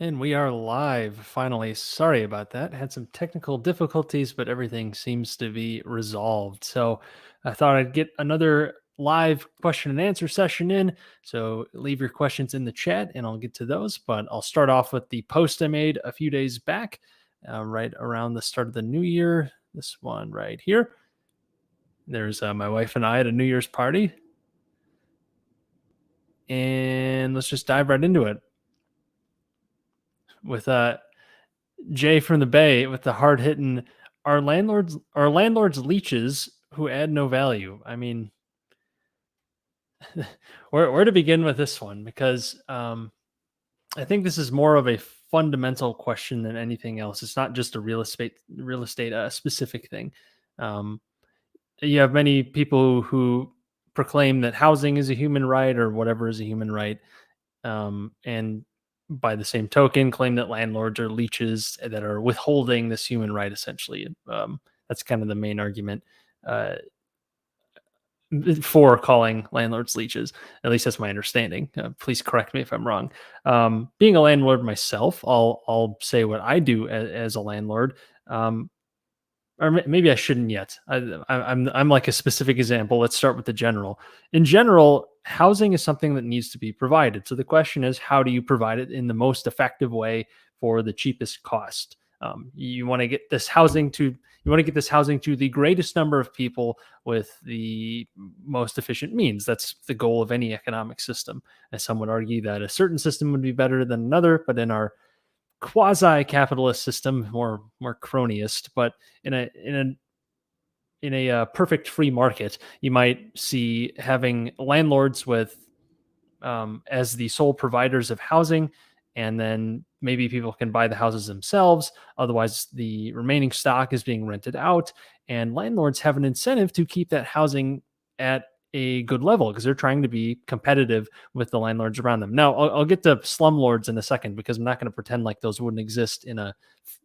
And we are live finally. Sorry about that. Had some technical difficulties, but everything seems to be resolved. So I thought I'd get another live question and answer session in. So leave your questions in the chat and I'll get to those. But I'll start off with the post I made a few days back, right around the start of the new year. This one right here. There's my wife and I at a New Year's party. And let's just dive right into it with Jay from the Bay with the hard hitting are landlords leeches who add no value. I mean, where to begin with this one? Because I think this is more of a fundamental question than anything else. It's not just a real estate specific thing. Um, you have many people who proclaim that housing is a human right or whatever is a human right, and by the same token, claim that landlords are leeches that are withholding this human right. Essentially, that's kind of the main argument uh, for calling landlords leeches. At least that's my understanding. Please correct me if I'm wrong. Being a landlord myself, I'll say what I do as a landlord. Or maybe I shouldn't yet. I'm like a specific example. Let's start with the general. In general, housing is something that needs to be provided. So the question is, how do you provide it in the most effective way for the cheapest cost? You want to get this housing to the greatest number of people with the most efficient means. That's the goal of any economic system. And some would argue that a certain system would be better than another, but in our quasi-capitalist system, more cronyist, but in a perfect free market, you might see having landlords with as the sole providers of housing, and then maybe people can buy the houses themselves. Otherwise, the remaining stock is being rented out, and landlords have an incentive to keep that housing at a good level because they're trying to be competitive with the landlords around them. Now, I'll get to slumlords in a second because I'm not going to pretend like those wouldn't exist in a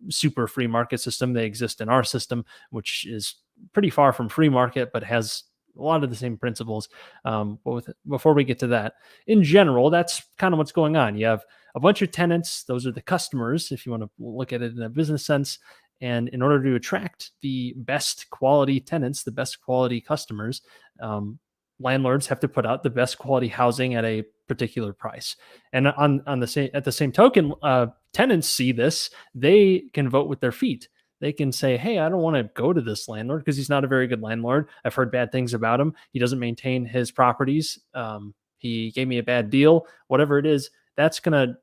super free market system. They exist in our system, which is pretty far from free market, but has a lot of the same principles. Before we get to that, in general, that's kind of what's going on. You have a bunch of tenants; those are the customers, if you want to look at it in a business sense. And in order to attract the best quality tenants, the best quality customers, landlords have to put out the best quality housing at a particular price. And on the same at the same token, tenants see this; they can vote with their feet. They can say, "Hey, I don't want to go to this landlord because he's not a very good landlord. I've heard bad things about him. He doesn't maintain his properties. He gave me a bad deal. Whatever it is, that's going to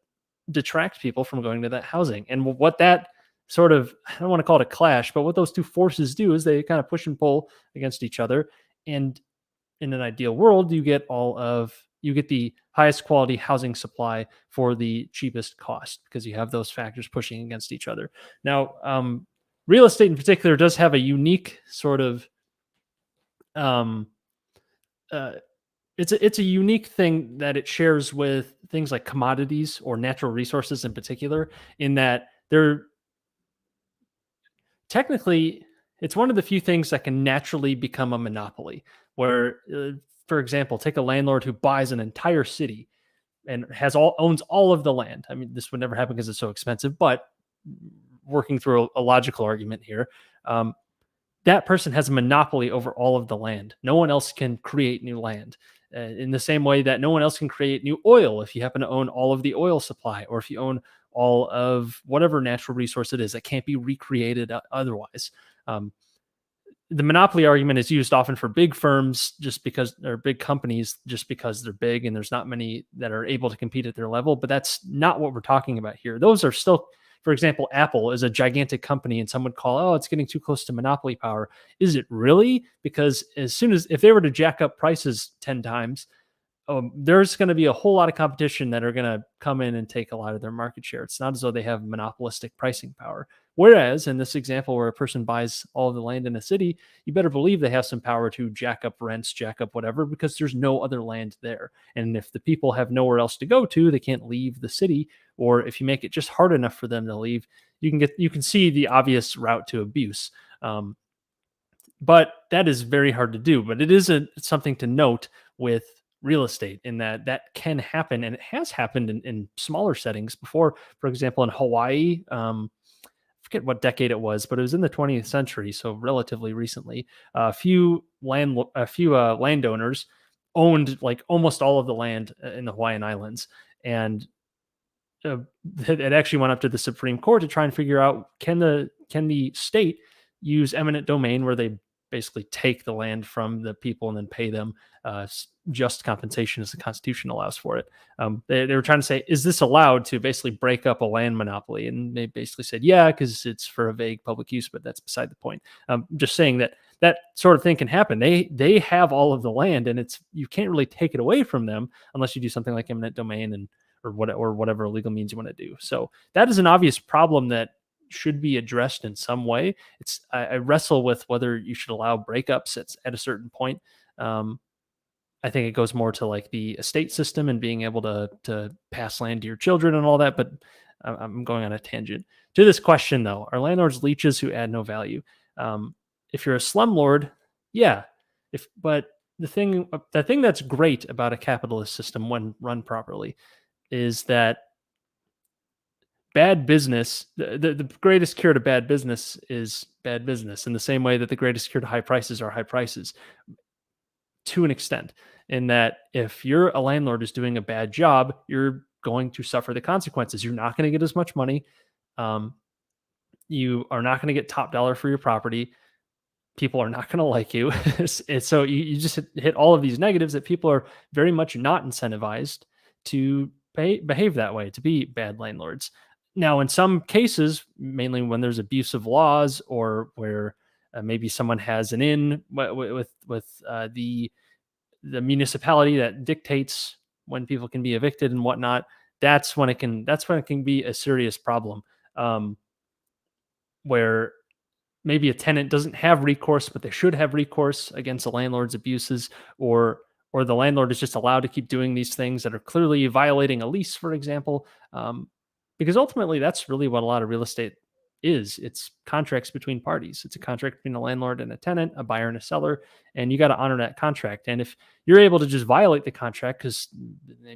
detract people from going to that housing." And what that sort of, I don't want to call it a clash, but what those two forces do is they kind of push and pull against each other. And in an ideal world, you get the highest quality housing supply for the cheapest cost because you have those factors pushing against each other. Now, real estate in particular does have a unique sort of um, uh, it's a unique thing that it shares with things like commodities or natural resources in particular, in that they're technically, it's one of the few things that can naturally become a monopoly. Where, for example, take a landlord who buys an entire city and owns all of the land. I mean, this would never happen because it's so expensive, but working through a logical argument here, um, that person has a monopoly over all of the land. No one else can create new land. In the same way that no one else can create new oil if you happen to own all of the oil supply, or if you own all of whatever natural resource it is that can't be recreated otherwise. Um, the monopoly argument is used often for big firms just because they're big companies, just because they're big and there's not many that are able to compete at their level. But that's not what we're talking about here. Those are still, for example, Apple is a gigantic company, and some would call, oh, it's getting too close to monopoly power. Is it really? Because if they were to jack up prices 10 times, there's going to be a whole lot of competition that are going to come in and take a lot of their market share. It's not as though they have monopolistic pricing power. Whereas in this example where a person buys all of the land in a city, you better believe they have some power to jack up rents, jack up whatever, because there's no other land there. And if the people have nowhere else to go to, they can't leave the city. Or if you make it just hard enough for them to leave, you can see the obvious route to abuse. But that is very hard to do. But it is something to note with real estate, in that that can happen, and it has happened in smaller settings before. For example, in Hawaii, forget what decade it was, but it was in the 20th century, so relatively recently. A few landowners owned like almost all of the land in the Hawaiian Islands, and uh, it actually went up to the Supreme Court to try and figure out, can the state use eminent domain, where they basically take the land from the people and then pay them just compensation as the Constitution allows for it. They were trying to say, is this allowed to basically break up a land monopoly? And they basically said, yeah, because it's for a vague public use, but that's beside the point. Just saying that that sort of thing can happen. They have all of the land, and it's, you can't really take it away from them unless you do something like eminent domain and or whatever legal means you want to do. So that is an obvious problem that should be addressed in some way. I wrestle with whether you should allow breakups at a certain point. Um, I think it goes more to like the estate system and being able to pass land to your children and all that. But I'm going on a tangent. To this question though, are landlords leeches who add no value? Um, if you're a slumlord, yeah. But the thing that's great about a capitalist system when run properly is that bad business, the greatest cure to bad business is bad business, in the same way that the greatest cure to high prices are high prices, to an extent. In that if you're a landlord who's doing a bad job, you're going to suffer the consequences. You're not going to get as much money. Um, you are not going to get top dollar for your property. People are not going to like you. So you just hit all of these negatives that people are very much not incentivized to behave that way, to be bad landlords. Now, in some cases, mainly when there's abusive laws, or where maybe someone has an in with the municipality that dictates when people can be evicted and whatnot, that's when it can be a serious problem. Um, where maybe a tenant doesn't have recourse, but they should have recourse against the landlord's abuses, or the landlord is just allowed to keep doing these things that are clearly violating a lease, for example. Because ultimately, that's really what a lot of real estate is. It's contracts between parties. It's a contract between a landlord and a tenant, a buyer and a seller, and you got to honor that contract. And if you're able to just violate the contract because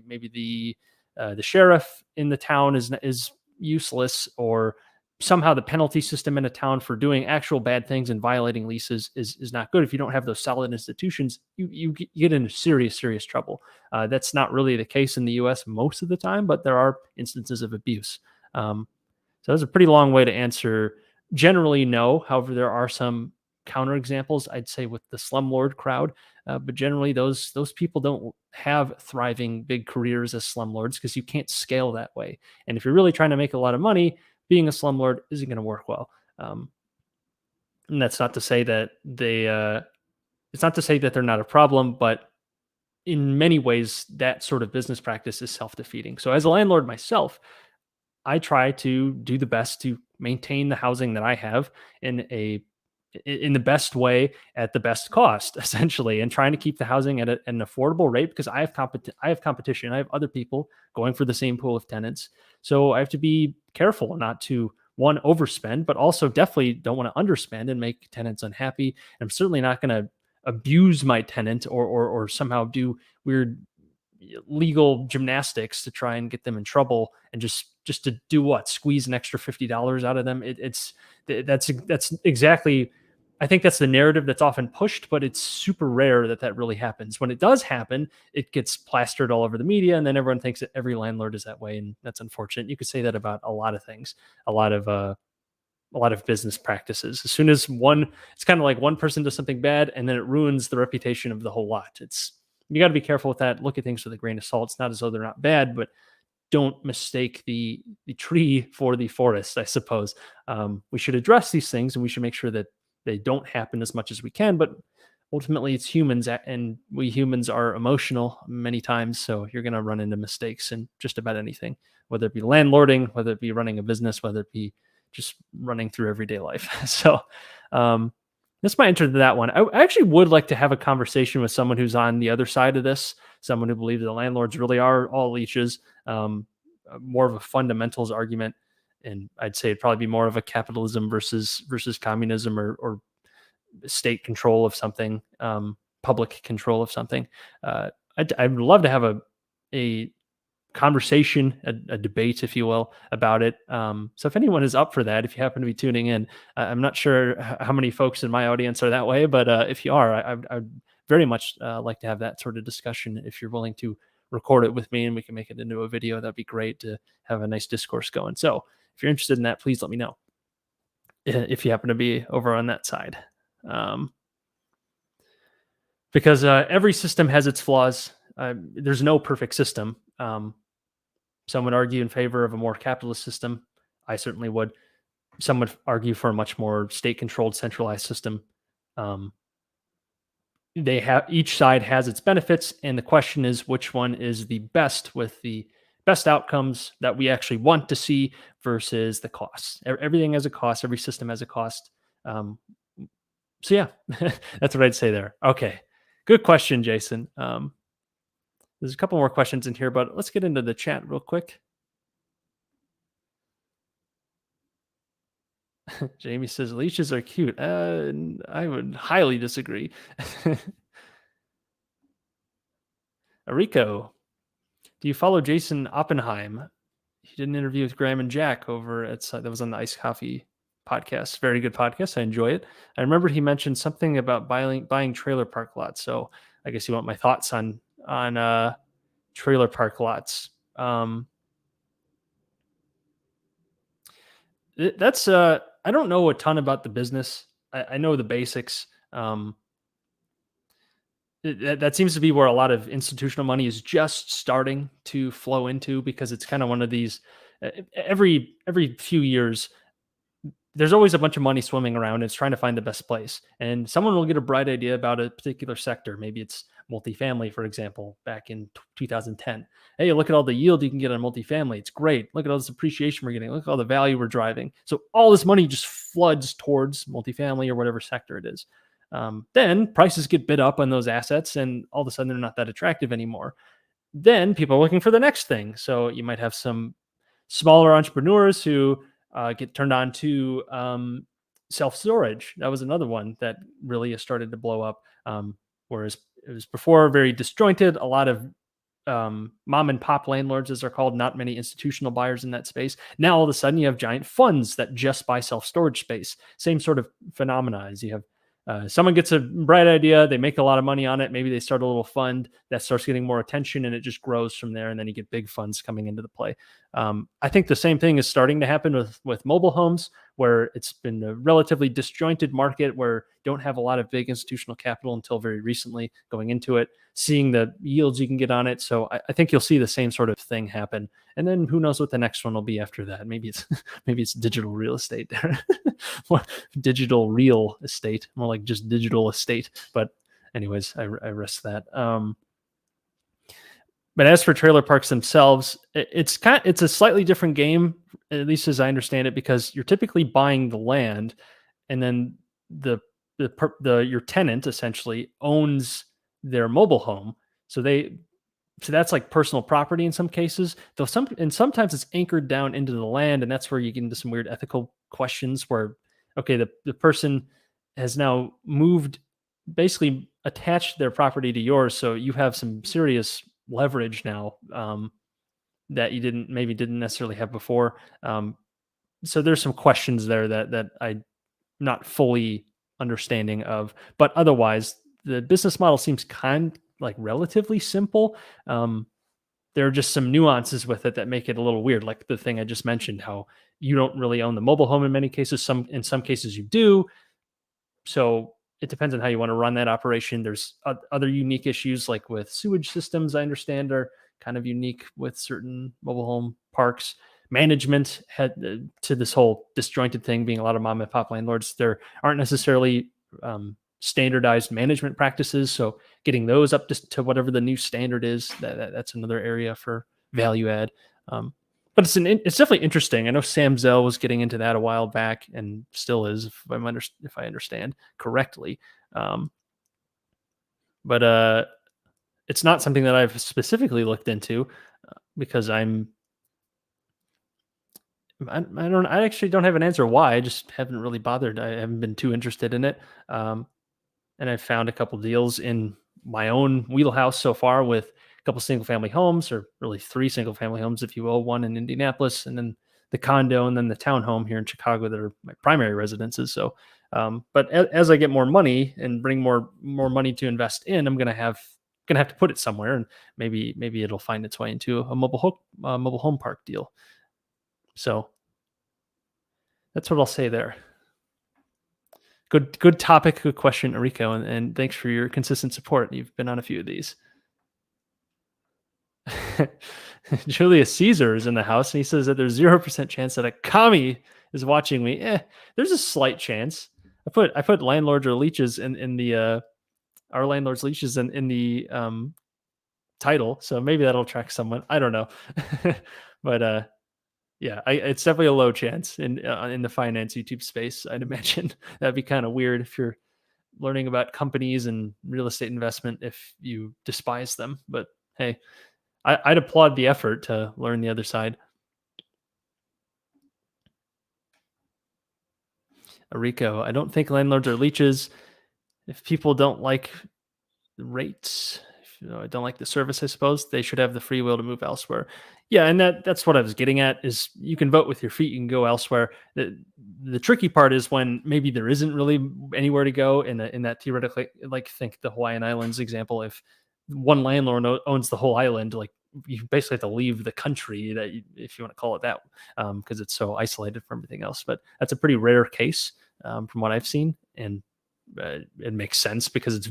maybe the sheriff in the town is useless, or somehow the penalty system in a town for doing actual bad things and violating leases is not good. If you don't have those solid institutions, you get into serious trouble. That's not really the case in the U.S. most of the time, but there are instances of abuse. So that's a pretty long way to answer. Generally, no. However, there are some counterexamples, I'd say, with the slumlord crowd. But generally, those people don't have thriving big careers as slumlords, because you can't scale that way. And if you're really trying to make a lot of money, being a slumlord isn't going to work well. And that's not to say that it's not to say that they're not a problem, but in many ways, that sort of business practice is self-defeating. So as a landlord myself, I try to do the best to maintain the housing that I have in the best way at the best cost, essentially, and trying to keep the housing at an affordable rate, because I have competition. I have other people going for the same pool of tenants. So I have to be careful not to, one, overspend, but also definitely don't want to underspend and make tenants unhappy. I'm certainly not going to abuse my tenant, or somehow do weird legal gymnastics to try and get them in trouble, and just to do what, squeeze an extra $50 out of them. That's exactly, I think that's the narrative that's often pushed, but it's super rare that that really happens. When it does happen, it gets plastered all over the media, and then everyone thinks that every landlord is that way, and that's unfortunate. You could say that about a lot of things, a lot of business practices. As soon as it's kind of like one person does something bad, and then it ruins the reputation of the whole lot. You got to be careful with that. Look at things with a grain of salt. It's not as though they're not bad, but don't mistake the tree for the forest, I suppose. We should address these things, and we should make sure that they don't happen as much as we can. But ultimately, it's humans, and we humans are emotional many times. So you're going to run into mistakes in just about anything, whether it be landlording, whether it be running a business, whether it be just running through everyday life. So that's my answer to that one. I actually would like to have a conversation with someone who's on the other side of this, someone who believes the landlords really are all leeches, more of a fundamentals argument. And I'd say it'd probably be more of a capitalism versus communism, or state control of something, public control of something. I'd love to have a conversation, a debate, if you will, about it. So if anyone is up for that, if you happen to be tuning in, I'm not sure how many folks in my audience are that way, but if you are, I'd very much like to have that sort of discussion. If you're willing to record it with me and we can make it into a video, that'd be great to have a nice discourse going. So if you're interested in that, please let me know if you happen to be over on that side. Um, because every system has its flaws. There's no perfect system. Some would argue in favor of a more capitalist system. I certainly would. Some would argue for a much more state-controlled, centralized system. Um, they have each side has its benefits, and the question is which one is the best with the best outcomes that we actually want to see versus the costs. Everything has a cost. Every system has a cost. Um, so yeah, that's what I'd say there. Okay, good question, Jason. There's a couple more questions in here, but let's get into the chat real quick. Jamie says leeches are cute. I would highly disagree. Rico, do you follow Jason Oppenheim? He did an interview with Graham and Jack over at that was on the Iced Coffee podcast. Very good podcast. I enjoy it. I remember he mentioned something about buying trailer park lots. So I guess you want my thoughts on trailer park lots. That's I don't know a ton about the business. I know the basics. That seems to be where a lot of institutional money is just starting to flow into because it's kind of one of these every few years there's always a bunch of money swimming around. And it's trying to find the best place, and someone will get a bright idea about a particular sector. Maybe it's multifamily, for example, back in 2010. Hey, look at all the yield you can get on multifamily. It's great. Look at all this appreciation we're getting. Look at all the value we're driving. So all this money just floods towards multifamily or whatever sector it is. Then prices get bid up on those assets, and all of a sudden they're not that attractive anymore. Then people are looking for the next thing. So you might have some smaller entrepreneurs who get turned on to self storage. That was another one that really has started to blow up. Whereas it was before very disjointed, a lot of mom and pop landlords, as they're called, not many institutional buyers in that space. Now all of a sudden you have giant funds that just buy self storage space. Same sort of phenomena as you have. Someone gets a bright idea, they make a lot of money on it. Maybe they start a little fund that starts getting more attention, and it just grows from there. And then you get big funds coming into the play. I think the same thing is starting to happen with mobile homes, where it's been a relatively disjointed market where you don't have a lot of big institutional capital until very recently going into it, seeing the yields you can get on it. So I think you'll see the same sort of thing happen. And then who knows what the next one will be after that? Maybe it's maybe it's digital real estate there. Digital real estate, more like just digital estate. But anyways, I rest that. But as for trailer parks themselves, it's a slightly different game, at least as I understand it, because you're typically buying the land, and then your tenant essentially owns their mobile home. So that's like personal property in some cases, though sometimes it's anchored down into the land, and that's where you get into some weird ethical questions where, okay, the person has now moved, basically attached their property to yours, so you have some serious leverage now that you didn't necessarily have before. So there's some questions there that I'm not fully understanding of, but otherwise the business model seems kind like relatively simple. There are just some nuances with it that make it a little weird, like the thing I just mentioned, how you don't really own the mobile home in many cases. In some cases you do. So it depends on how you want to run that operation. There's other unique issues, like with sewage systems, I understand, are kind of unique with certain mobile home parks. Management had to this whole disjointed thing, being a lot of mom and pop landlords. There aren't necessarily standardized management practices. So getting those up to whatever the new standard is, that's another area for value add. But it's definitely interesting. I know Sam Zell was getting into that a while back, and still is, if I understand correctly. But it's not something that I've specifically looked into because I actually don't have an answer why. I just haven't really bothered. I haven't been too interested in it. And I found a couple deals in my own wheelhouse so far with a couple single family homes, or really three single family homes, if you will, one in Indianapolis, and then the condo, and then the townhome here in Chicago that are my primary residences. So, but as I get more money and bring more money to invest in, I'm gonna have to put it somewhere, and maybe it'll find its way into a mobile home park deal. So that's what I'll say there. Good topic, good question, Enrico, and thanks for your consistent support. You've been on a few of these. Julius Caesar is in the house, and he says that there's 0% chance that a commie is watching me. There's a slight chance. I put landlords or leeches in the our landlords leeches in the title, so maybe that'll attract someone. I don't know, but yeah, it's definitely a low chance in the finance YouTube space. I'd imagine that'd be kind of weird if you're learning about companies and real estate investment if you despise them. But hey, I'd applaud the effort to learn the other side. Rico, I don't think landlords are leeches. If people don't like the rates, if, I don't like the service, I suppose they should have the free will to move elsewhere. Yeah, and that's what I was getting at is you can vote with your feet, you can go elsewhere. The tricky part is when maybe there isn't really anywhere to go in that theoretically, like think the Hawaiian Islands example. If one landlord owns the whole island, like you basically have to leave the country that if you want to call it that, because it's so isolated from everything else. But that's a pretty rare case from what I've seen, and it makes sense because it's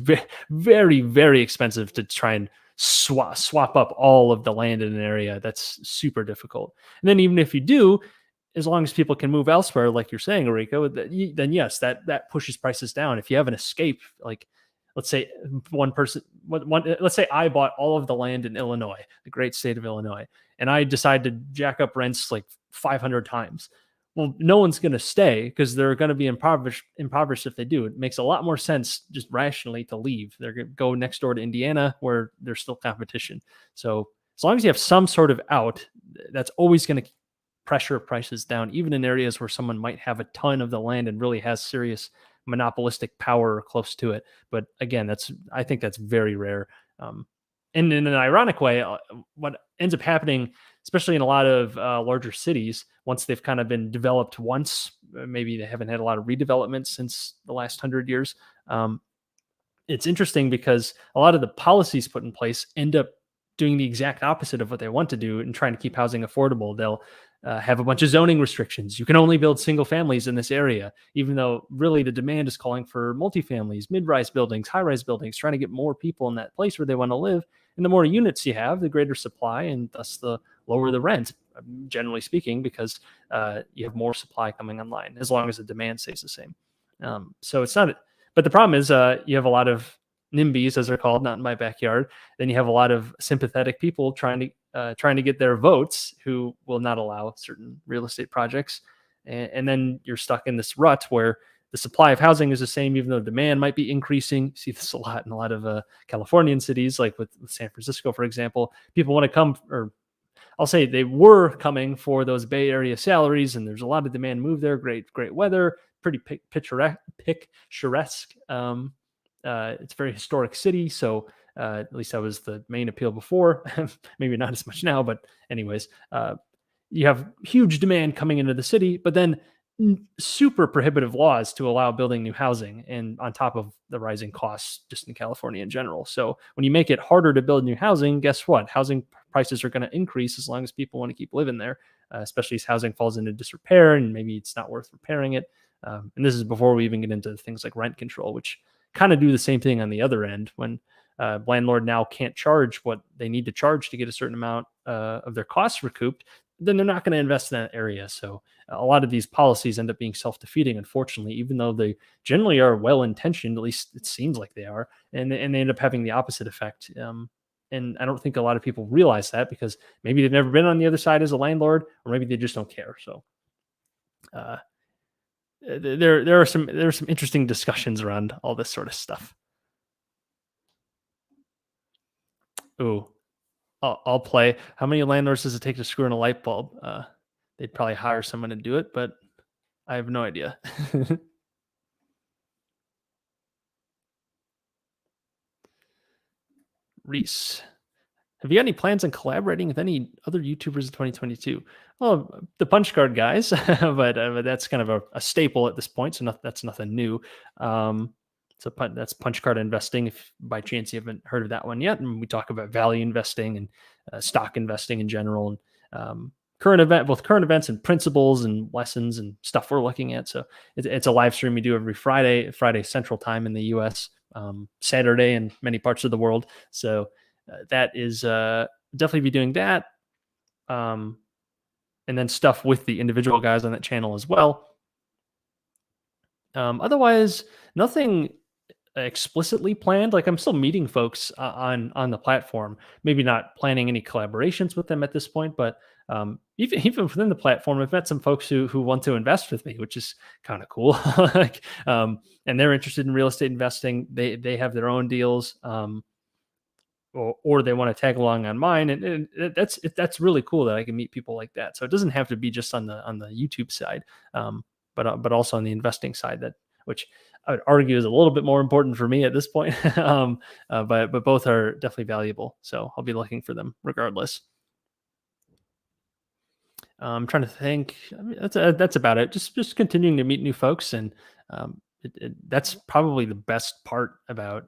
very, very expensive to try and swap up all of the land in an area. That's super difficult. And then even if you do, as long as people can move elsewhere, like you're saying, Rico, then yes, that pushes prices down. If you have an escape, like let's say one person, let's say I bought all of the land in Illinois, the great state of Illinois, and I decide to jack up rents like 500 times. Well, no one's going to stay because they're going to be impoverished if they do. It makes a lot more sense just rationally to leave. They're going to go next door to Indiana where there's still competition. So as long as you have some sort of out, that's always going to pressure prices down, even in areas where someone might have a ton of the land and really has serious monopolistic power close to it. But again, I think that's very rare. And in an ironic way, what ends up happening, especially in a lot of larger cities, once they've kind of been developed once, maybe they haven't had a lot of redevelopment since the last 100 years. It's interesting because a lot of the policies put in place end up doing the exact opposite of what they want to do and trying to keep housing affordable. They'll have a bunch of zoning restrictions. You can only build single families in this area, even though really the demand is calling for multifamilies, mid-rise buildings, high-rise buildings, trying to get more people in that place where they want to live. And the more units you have, the greater supply, and thus the lower the rent, generally speaking, because you have more supply coming online, as long as the demand stays the same. So it's not, but the problem is you have a lot of NIMBYs, as they're called, not in my backyard. Then you have a lot of sympathetic people trying to get their votes who will not allow certain real estate projects. And then you're stuck in this rut where the supply of housing is the same, even though demand might be increasing. You see this a lot in a lot of Californian cities, like with San Francisco, for example. People want to come, or I'll say they were coming for those Bay Area salaries, and there's a lot of demand move there. Great weather, pretty picturesque. It's a very historic city, so at least that was the main appeal before. Maybe not as much now, but anyways, you have huge demand coming into the city, but then super prohibitive laws to allow building new housing, and on top of the rising costs just in California in general. So when you make it harder to build new housing, guess what? Housing prices are going to increase as long as people want to keep living there, especially as housing falls into disrepair and maybe it's not worth repairing it. And this is before we even get into things like rent control, which kind of do the same thing on the other end. When landlord now can't charge what they need to charge to get a certain amount of their costs recouped, then they're not going to invest in that area. So a lot of these policies end up being self-defeating, unfortunately, even though they generally are well-intentioned. At least it seems like they are, and they end up having the opposite effect. And I don't think a lot of people realize that because maybe they've never been on the other side as a landlord, or maybe they just don't care. So uh, there are some interesting discussions around all this sort of stuff. Ooh, I'll play. How many landlords does it take to screw in a light bulb? They'd probably hire someone to do it, but I have no idea. Reese. Have you got any plans on collaborating with any other YouTubers in 2022? Well, the punch card guys, but that's kind of a staple at this point, so that's nothing new. Um, that's punch card investing. If by chance you haven't heard of that one yet, and we talk about value investing and stock investing in general, and both current events and principles and lessons and stuff we're looking at. So it's a live stream we do every Friday Central Time in the U.S., Saturday in many parts of the world. So that is definitely be doing that. Um, and then stuff with the individual guys on that channel as well. Otherwise, nothing explicitly planned. Like I'm still meeting folks on the platform. Maybe not planning any collaborations with them at this point, but even within the platform, I've met some folks who want to invest with me, which is kind of cool. Like, and they're interested in real estate investing. They have their own deals. Or they want to tag along on mine, and that's really cool that I can meet people like that. So it doesn't have to be just on the YouTube side, but also on the investing side, that which I would argue is a little bit more important for me at this point. But both are definitely valuable, so I'll be looking for them regardless. I'm trying to think. I mean, that's about it. Just continuing to meet new folks, and that's probably the best part about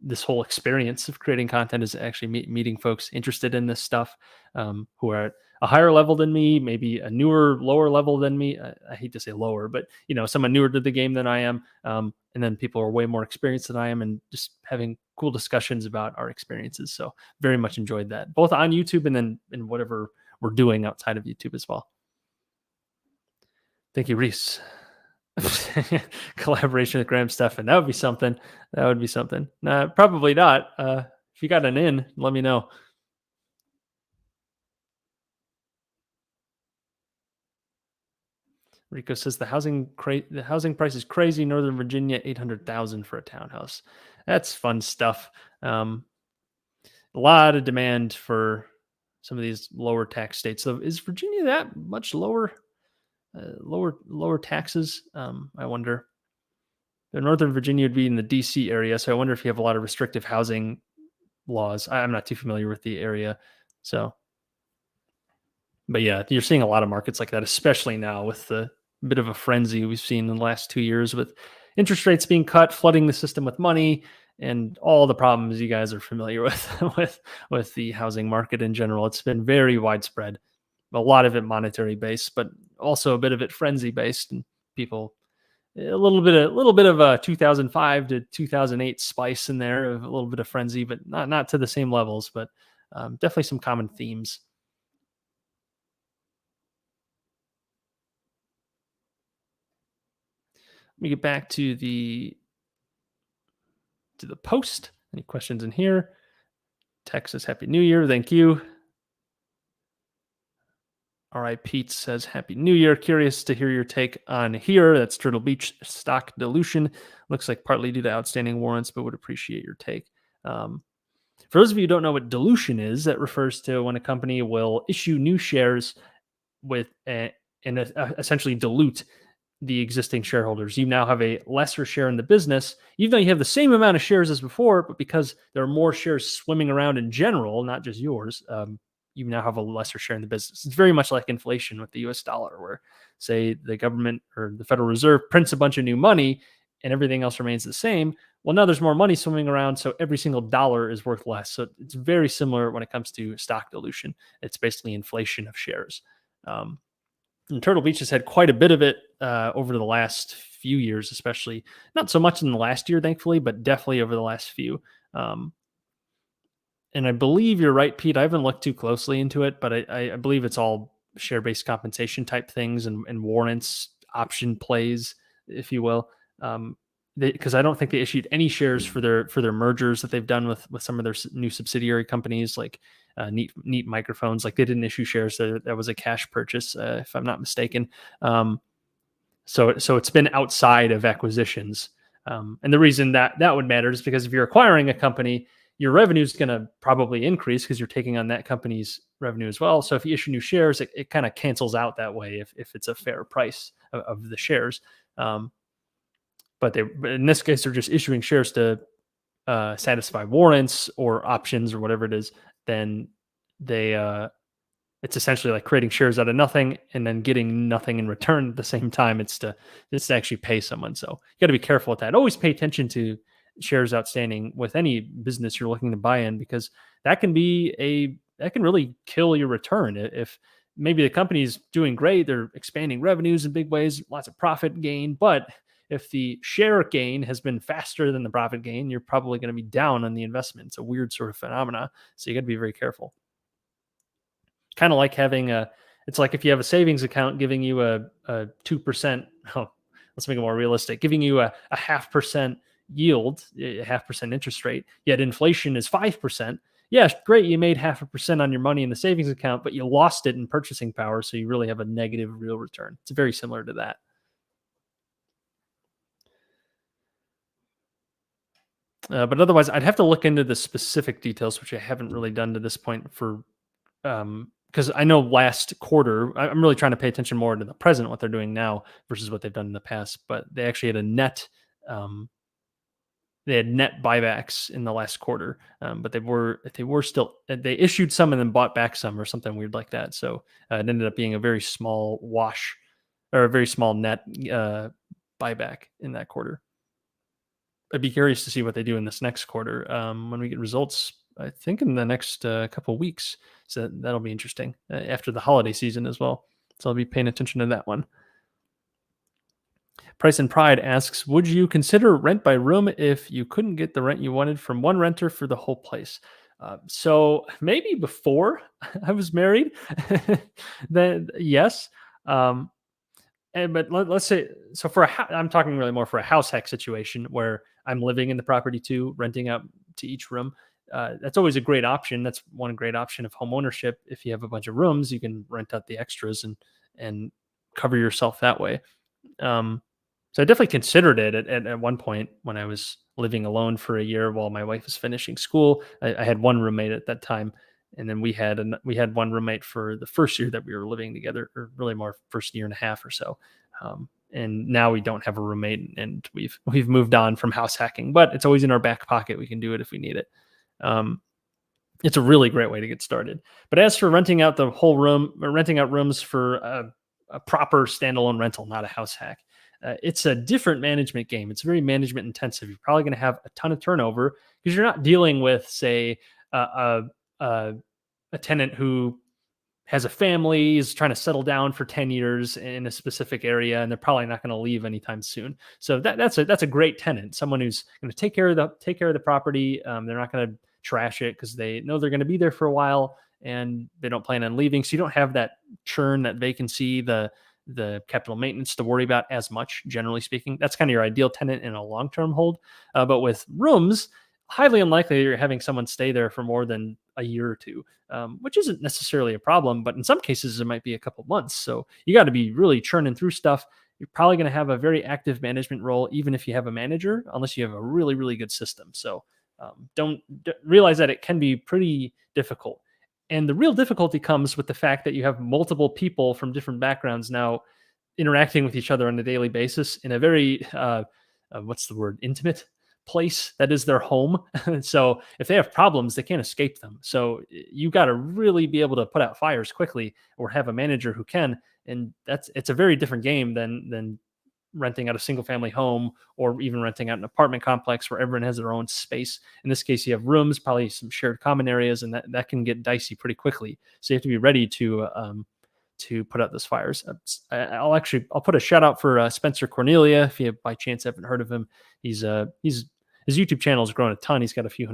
this whole experience of creating content is actually meeting folks interested in this stuff, who are at a higher level than me, maybe a lower level than me. I hate to say lower, but someone newer to the game than I am, and then people are way more experienced than I am, and just having cool discussions about our experiences. So very much enjoyed that, both on YouTube and then in whatever we're doing outside of YouTube as well. Thank you, Reese. Collaboration with Graham Stephan. That would be something. That would be something. Nah, probably not. If you got an in, let me know. Rico says the housing price is crazy. Northern Virginia, 800,000 for a townhouse. That's fun stuff. A lot of demand for some of these lower tax states. So is Virginia that much lower? Lower taxes. I wonder. Northern Virginia would be in the DC area, so I wonder if you have a lot of restrictive housing laws. I'm not too familiar with the area, so. But yeah, you're seeing a lot of markets like that, especially now with the bit of a frenzy we've seen in the last 2 years with interest rates being cut, flooding the system with money, and all the problems you guys are familiar with with the housing market in general. It's been very widespread. A lot of it monetary based, but also a bit of it frenzy based, and people a little bit of a 2005 to 2008 spice in there, a little bit of frenzy, but not to the same levels, but definitely some common themes. Let me get back to the post. Any questions in here? Texas, Happy New Year. Thank you. All right, Pete says, Happy New Year. Curious to hear your take on here. That's Turtle Beach stock dilution. Looks like partly due to outstanding warrants, but would appreciate your take. For those of you who don't know what dilution is, that refers to when a company will issue new shares essentially dilute the existing shareholders. You now have a lesser share in the business, even though you have the same amount of shares as before, but because there are more shares swimming around in general, not just yours, you now have a lesser share in the business. It's very much like inflation with the US dollar, where say the government or the Federal Reserve prints a bunch of new money and everything else remains the same. Well, now there's more money swimming around, so every single dollar is worth less. So it's very similar when it comes to stock dilution. It's basically inflation of shares. And Turtle Beach has had quite a bit of it over the last few years, especially not so much in the last year, thankfully, but definitely over the last few. And I believe you're right, Pete. I haven't looked too closely into it, but I believe it's all share-based compensation type things and warrants, option plays, if you will. Because I don't think they issued any shares for their mergers that they've done with some of their new subsidiary companies, like Neat Microphones. Like they didn't issue shares. That was a cash purchase, if I'm not mistaken. So it's been outside of acquisitions. And the reason that would matter is because if you're acquiring a company, your revenue is going to probably increase because you're taking on that company's revenue as well. So if you issue new shares, it kind of cancels out that way if it's a fair price of the shares. But in this case, they're just issuing shares to satisfy warrants or options or whatever it is, then they it's essentially like creating shares out of nothing and then getting nothing in return at the same time. It's to actually pay someone. So you got to be careful with that. Always pay attention to shares outstanding with any business you're looking to buy in, because that can really kill your return. If maybe the company's doing great, they're expanding revenues in big ways, lots of profit gain, but if the share gain has been faster than the profit gain, you're probably going to be down on the investment. It's a weird sort of phenomena. So you got to be very careful. Kind of like having a, it's like if you have a savings account giving you a 2%, oh, let's make it more realistic, giving you a 0.5% yield, a 0.5% interest rate, yet inflation is 5%. Yeah, great. You made 0.5% on your money in the savings account, but you lost it in purchasing power. So you really have a negative real return. It's very similar to that. But otherwise, I'd have to look into the specific details, which I haven't really done to this point for because I know last quarter, I'm really trying to pay attention more to the present, what they're doing now versus what they've done in the past. But they actually had um, they had net buybacks in the last quarter, but they were still they issued some and then bought back some or something weird like that. So it ended up being a very small wash or a very small net buyback in that quarter. I'd be curious to see what they do in this next quarter when we get results. I think in the next couple of weeks, so that'll be interesting after the holiday season as well. So I'll be paying attention to that one. Price and Pride asks, would you consider rent by room if you couldn't get the rent you wanted from one renter for the whole place? So maybe before I was married, then yes. Um, but let's say, so for I'm talking really more for a house hack situation where I'm living in the property too, renting out to each room. That's always a great option. That's one great option of home ownership. If you have a bunch of rooms, you can rent out the extras and cover yourself that way. Um, so I definitely considered it at one point when I was living alone for a year while my wife was finishing school. I had one roommate at that time, and then we had one roommate for the first year that we were living together, or really more first year and a half or so. And now we don't have a roommate, and we've moved on from house hacking, but it's always in our back pocket. We can do it if we need it. Um, it's a really great way to get started. But as for renting out the whole room, or renting out rooms for a proper standalone rental, not a house hack, it's a different management game. It's very management intensive. You're probably going to have a ton of turnover because you're not dealing with, say, a a tenant who has a family, is trying to settle down for 10 years in a specific area, and they're probably not going to leave anytime soon. So that's a great tenant, someone who's going to take care of the property. They're not going to trash it because they know they're going to be there for a while and they don't plan on leaving. So you don't have that churn, that vacancy, the capital maintenance to worry about as much, generally speaking. That's kind of your ideal tenant in a long-term hold. But with rooms, highly unlikely you're having someone stay there for more than a year or two, which isn't necessarily a problem, but in some cases it might be a couple months. So you got to be really churning through stuff. You're probably going to have a very active management role, even if you have a manager, unless you have a really, really good system. So don't realize that it can be pretty difficult. And the real difficulty comes with the fact that you have multiple people from different backgrounds now interacting with each other on a daily basis in a very, what's the word, intimate place that is their home. So if they have problems, they can't escape them. So you got to really be able to put out fires quickly, or have a manager who can. And it's a very different game than renting out a single family home, or even renting out an apartment complex where everyone has their own space. In this case, you have rooms, probably some shared common areas, and that can get dicey pretty quickly. So you have to be ready to put out those fires. I'll put a shout out for Spencer Cornelia. If you by chance haven't heard of him, he's his YouTube channel has grown a ton. He's got a few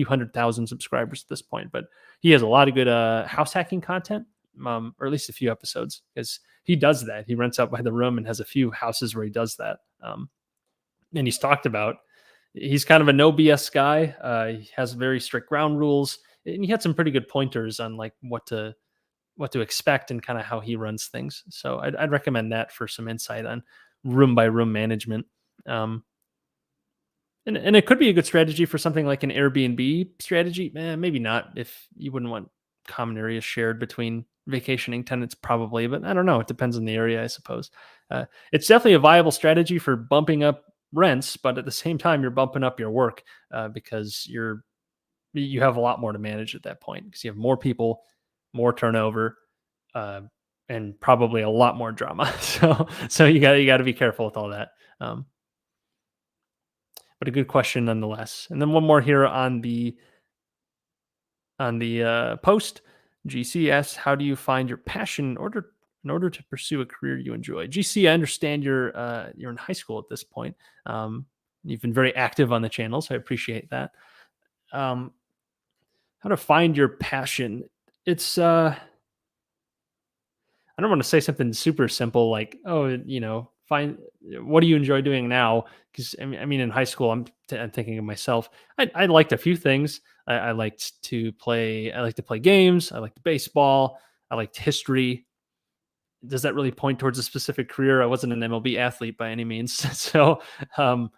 hundred thousand subscribers at this point, but he has a lot of good house hacking content, or at least a few episodes, because he does that. He rents out by the room and has a few houses where he does that. And he's talked about, he's kind of a no BS guy. He has very strict ground rules, and he had some pretty good pointers on like what to expect and kind of how he runs things. So I'd recommend that for some insight on room by room management. And it could be a good strategy for something like an Airbnb strategy. Maybe not, if you wouldn't want common areas shared between vacationing tenants, probably. But I don't know. It depends on the area, I suppose. It's definitely a viable strategy for bumping up rents, but at the same time, you're bumping up your work because you have a lot more to manage at that point because you have more people, more turnover, uh, and probably a lot more drama. So you got to be careful with all that. Um, but a good question nonetheless. And then one more here on the post. GC asks, "How do you find your passion in order to pursue a career you enjoy?" GC, I understand you're in high school at this point. Um, you've been very active on the channel, so I appreciate that. Um, how to find your passion? It's I don't want to say something super simple like, oh, find what do you enjoy doing now? Because I mean, in high school, I'm thinking of myself. I liked a few things. I liked to play. I like to play games. I liked baseball. I liked history. Does that really point towards a specific career? I wasn't an MLB athlete by any means, so um,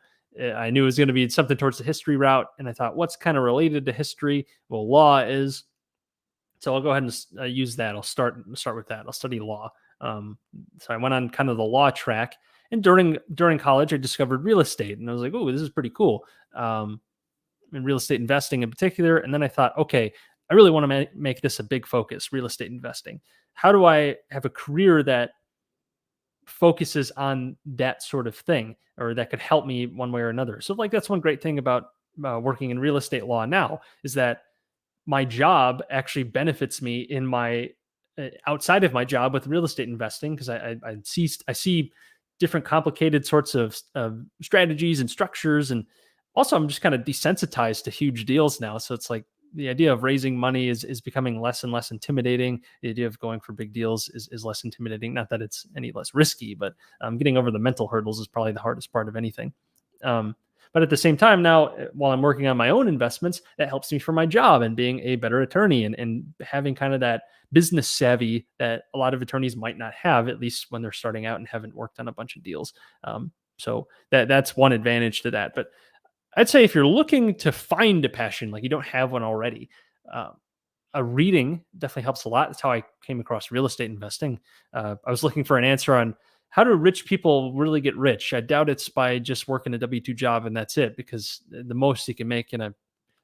I knew it was going to be something towards the history route. And I thought, what's kind of related to history? Well, law is, so I'll go ahead and use that. I'll start with that. I'll study law. So I went on kind of the law track, and during college, I discovered real estate, and I was like, "Oh, this is pretty cool." In real estate investing in particular, and then I thought, okay, I really want to make this a big focus. Real estate investing. How do I have a career that focuses on that sort of thing, or that could help me one way or another? So, like, that's one great thing about working in real estate law now is that my job actually benefits me in my outside of my job with real estate investing because I see different complicated sorts of strategies and structures, and also I'm just kind of desensitized to huge deals now. So it's like the idea of raising money is becoming less and less intimidating. The idea of going for big deals is less intimidating. Not that it's any less risky, but getting over the mental hurdles is probably the hardest part of anything. Um, but at the same time, now while I'm working on my own investments, that helps me for my job and being a better attorney and having kind of that business savvy that a lot of attorneys might not have, at least when they're starting out and haven't worked on a bunch of deals. So that's one advantage to that. But I'd say if you're looking to find a passion, like you don't have one already, uh, a reading definitely helps a lot. That's how I came across real estate investing. I was looking for an answer on how do rich people really get rich. I doubt it's by just working a W 2 job and that's it, because the most you can make in a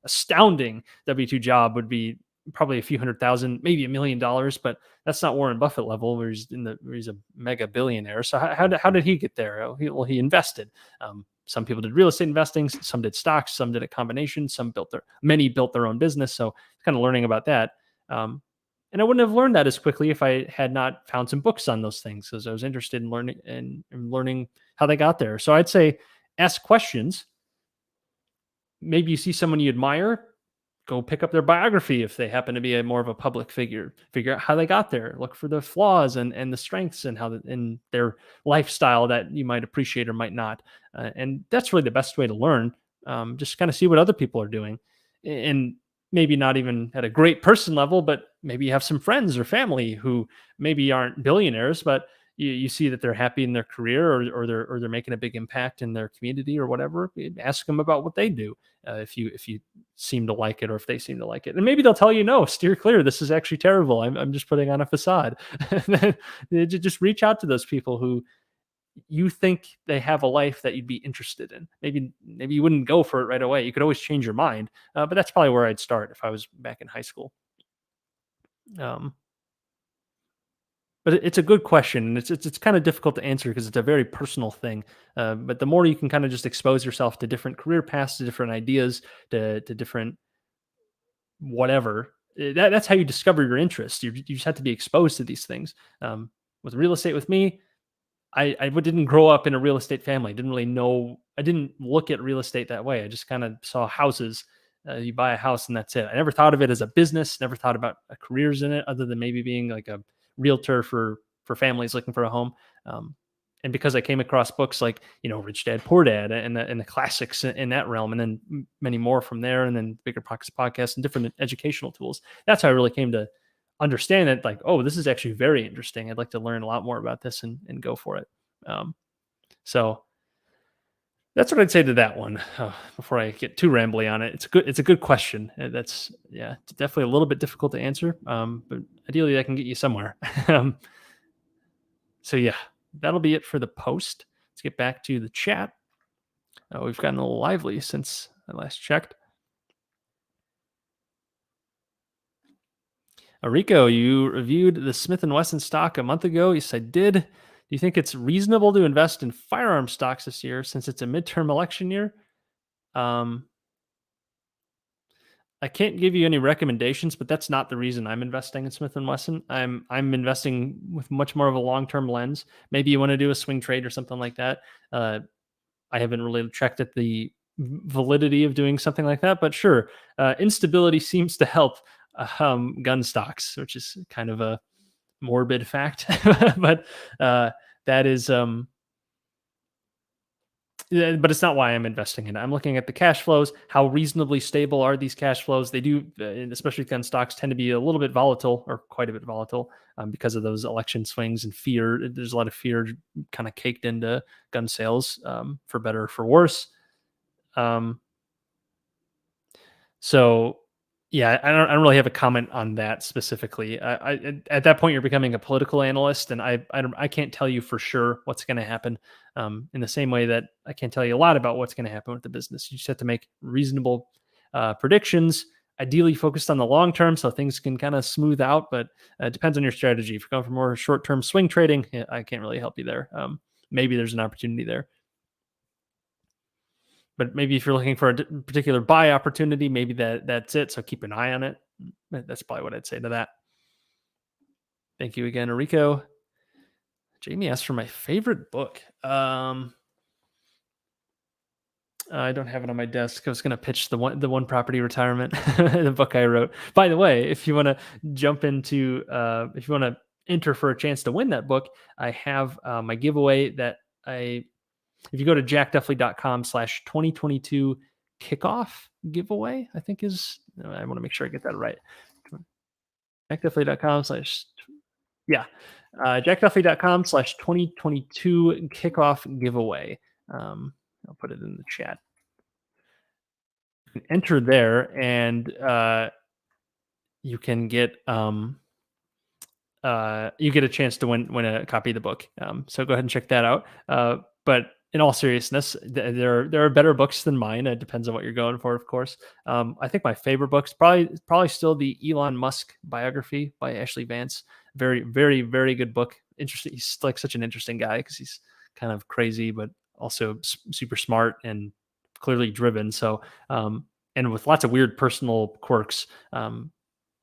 astounding W 2 job would be probably a few hundred thousand, maybe $1 million, but that's not Warren Buffett level where he's a mega billionaire. So how did he get there? He invested. Some people did real estate investing, some did stocks, some did a combination, many built their own business. So kind of learning about that. And I wouldn't have learned that as quickly if I had not found some books on those things, because I was interested in learning how they got there. So I'd say ask questions. Maybe you see someone you admire, go pick up their biography if they happen to be a more of a public figure. Figure out how they got there. Look for the flaws and the strengths and in their lifestyle that you might appreciate or might not. And that's really the best way to learn. Just kind of see what other people are doing, and maybe not even at a great person level, but maybe you have some friends or family who maybe aren't billionaires, but you see that they're happy in their career, or they're making a big impact in their community or whatever. Ask them about what they do, if you seem to like it, or if they seem to like it, and maybe they'll tell you, no, steer clear, this is actually terrible, I'm just putting on a facade. And then just reach out to those people who you think they have a life that you'd be interested in. Maybe you wouldn't go for it right away, you could always change your mind, but that's probably where I'd start if I was back in high school. um, But it's a good question, and it's kind of difficult to answer because it's a very personal thing. But the more you can kind of just expose yourself to different career paths, to different ideas, to different whatever, that's how you discover your interests. You just have to be exposed to these things. With real estate, with me, didn't grow up in a real estate family. Didn't really know. I didn't look at real estate that way. I just kind of saw houses. You buy a house and that's it. I never thought of it as a business. Never thought about careers in it, other than maybe being like a realtor for families looking for a home. Um, and because I came across books like Rich Dad Poor Dad and the classics in that realm, and then many more from there, and then Bigger Pockets podcast and different educational tools. That's how I really came to understand that, like, oh, this is actually very interesting. I'd like to learn a lot more about this and go for it. Um, so that's what I'd say to that one. Before I get too rambly on it, it's a good question. That's, yeah, it's definitely a little bit difficult to answer. But ideally, that can get you somewhere. um, so yeah, that'll be it for the post. Let's get back to the chat. We've gotten a little lively since I last checked. Rico, you reviewed the Smith and Wesson stock a month ago. Yes, I did. Do you think it's reasonable to invest in firearm stocks this year since it's a midterm election year? Um, I can't give you any recommendations, but that's not the reason I'm investing in Smith and Wesson. I'm investing with much more of a long term lens. Maybe you want to do a swing trade or something like that. Uh, I haven't really checked at the validity of doing something like that, but sure, instability seems to help gun stocks, which is kind of a morbid fact, but that is yeah, but it's not why I'm investing in it. I'm looking at the cash flows. How reasonably stable are these cash flows? They do, especially gun stocks, tend to be a little bit volatile or quite a bit volatile because of those election swings and fear. There's a lot of fear kind of caked into gun sales, for better or for worse. Um, so yeah, I don't really have a comment on that specifically. At that point, you're becoming a political analyst, and I can't tell you for sure what's going to happen. In the same way that I can't tell you a lot about what's going to happen with the business. You just have to make reasonable predictions, ideally focused on the long term, so things can kind of smooth out. But it depends on your strategy. If you're going for more short term swing trading, yeah, I can't really help you there. Maybe there's an opportunity there. But maybe if you're looking for a particular buy opportunity, maybe that's it. So keep an eye on it. That's probably what I'd say to that. Thank you again, Enrico. Jamie asked for my favorite book. I don't have it on my desk. I was going to pitch the one property retirement, the book I wrote. By the way, if you want to jump into, if you want to enter for a chance to win that book, I have my giveaway that I if you go to jackduffley.com/2022 kickoff giveaway, I think is, I want to make sure I get that right. Jackduffley.com slash, yeah, jackduffley.com/2022 kickoff giveaway. I'll put it in the chat. You can enter there and you can get, you get a chance to win a copy of the book. So go ahead and check that out. But in all seriousness, there are better books than mine. It depends on what you're going for, of course. I think my favorite book's probably still the Elon Musk biography by Ashley Vance. Very, very, very good book. Interesting. He's like such an interesting guy because he's kind of crazy, but also super smart and clearly driven. So, and with lots of weird personal quirks.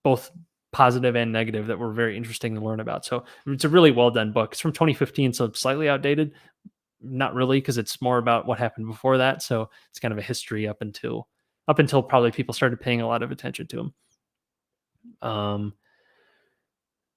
Both positive and negative, that were very interesting to learn about. So it's a really well done book. It's from 2015, so it's slightly outdated. Not really, because it's more about what happened before that. So it's kind of a history up until probably people started paying a lot of attention to him.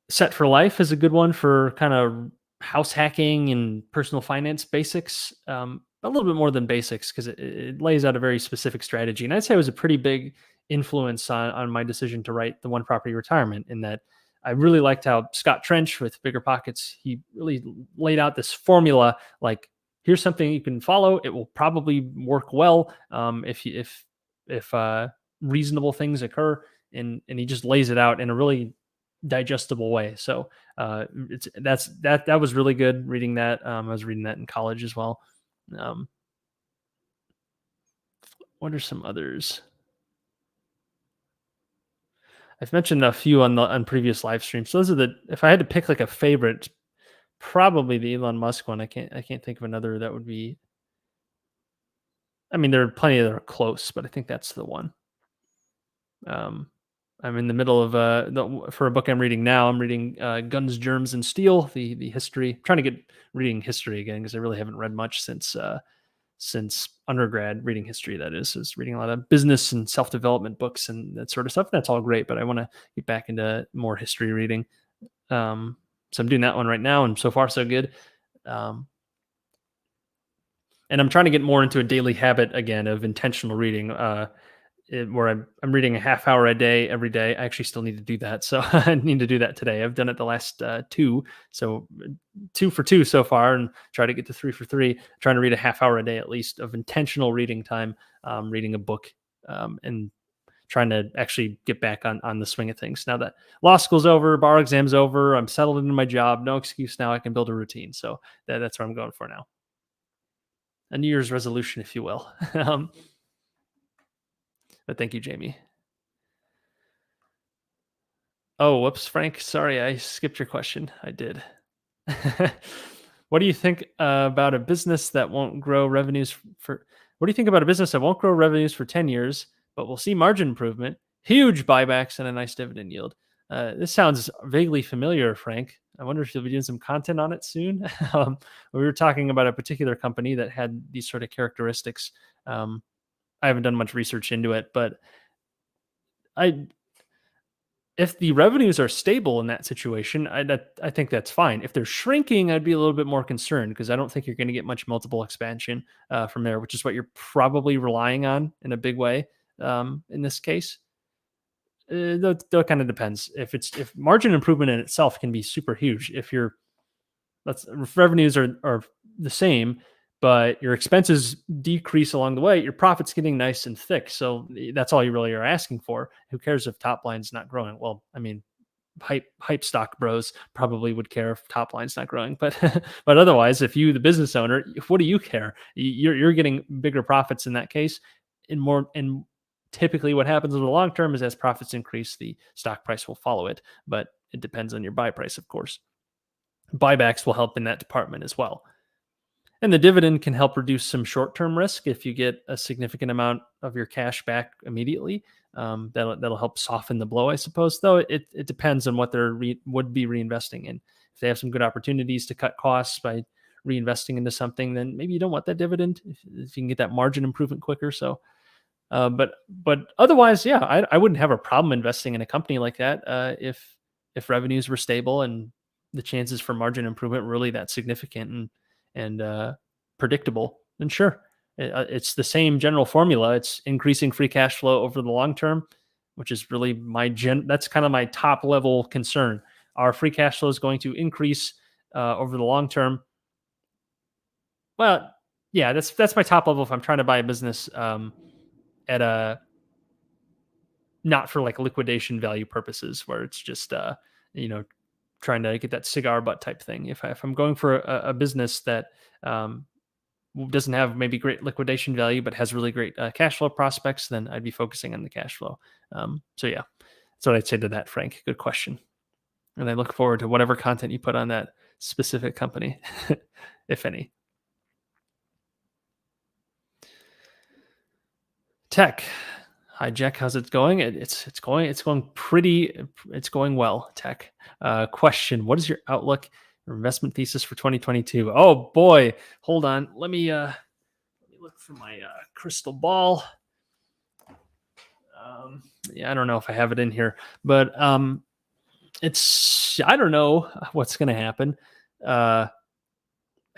Set for Life is a good one for kind of house hacking and personal finance basics. A little bit more than basics because it lays out a very specific strategy. And I'd say it was a pretty big influence on my decision to write the One Property Retirement, in that I really liked how Scott Trench with Bigger Pockets, he really laid out this formula, like, here's something you can follow. It will probably work well if reasonable things occur, and he just lays it out in a really digestible way. So that was really good reading that. I was reading that in college as well. Um, what are some others? I've mentioned a few on previous live streams. So those are if I had to pick like a favorite, probably the Elon Musk one. I can't think of another that would be. I mean, there are plenty that are close, but I think that's the one. Um, I'm in the middle of for a book I'm reading now. I'm reading Guns, Germs, and Steel, the history. I'm trying to get reading history again because I really haven't read much since undergrad. Reading history, that is reading a lot of business and self-development books and that sort of stuff. That's all great, but I want to get back into more history reading. So I'm doing that one right now, and so far so good. And I'm trying to get more into a daily habit again of intentional reading. Where I'm reading a half hour a day every day. I actually still need to do that. So I need to do that today. I've done it the last two. So 2 for 2 so far, and try to get to 3 for 3, trying to read a half hour a day at least of intentional reading time, reading a book, and trying to actually get back on the swing of things. Now that law school's over, bar exam's over, I'm settled into my job, no excuse now, I can build a routine. So that's what I'm going for now. a New Year's resolution, if you will. But thank you, Jamie. Oh, whoops, Frank. Sorry, I skipped your question. I did. What do you think about a business that won't grow revenues for? What do you think about a business that won't grow revenues for 10 years, but will see margin improvement, huge buybacks, and a nice dividend yield? This sounds vaguely familiar, Frank. I wonder if you'll be doing some content on it soon. We were talking about a particular company that had these sort of characteristics. Um, I haven't done much research into it, but I if the revenues are stable in that situation, I think that's fine. If they're shrinking, I'd be a little bit more concerned because I don't think you're going to get much multiple expansion from there, which is what you're probably relying on in a big way in this case. That kind of depends. If margin improvement in itself can be super huge, if revenues are the same, but your expenses decrease along the way, your profit's getting nice and thick. So that's all you really are asking for. Who cares if top line's not growing? Well, I mean, hype stock bros probably would care if top line's not growing, but but otherwise, if you the business owner, what do you care? You're getting bigger profits in that case. And typically, what happens in the long term is as profits increase, the stock price will follow it. But it depends on your buy price, of course. Buybacks will help in that department as well. And the dividend can help reduce some short-term risk if you get a significant amount of your cash back immediately. That'll help soften the blow, I suppose. Though it depends on what would be reinvesting in. If they have some good opportunities to cut costs by reinvesting into something, then maybe you don't want that dividend if you can get that margin improvement quicker. So, but otherwise, yeah, I wouldn't have a problem investing in a company like that if revenues were stable and the chances for margin improvement were really that significant and predictable, then sure. It's the same general formula. It's increasing free cash flow over the long term, which is really that's kind of my top level concern. Our free cash flow is going to increase over the long term. Well, yeah, that's my top level if I'm trying to buy a business at a not for like liquidation value purposes, where it's just you know trying to get that cigar butt type thing. If I'm going for a business that um, doesn't have maybe great liquidation value, but has really great cash flow prospects, then I'd be focusing on the cash flow. So yeah, that's what I'd say to that, Frank. Good question. And I look forward to whatever content you put on that specific company, if any. Tech. Hi Jack, how's it going? It's going well. Tech. Question: what is your outlook or investment thesis for 2022? Oh boy, hold on. Let me look for my crystal ball. Yeah, I don't know if I have it in here, but I don't know what's going to happen.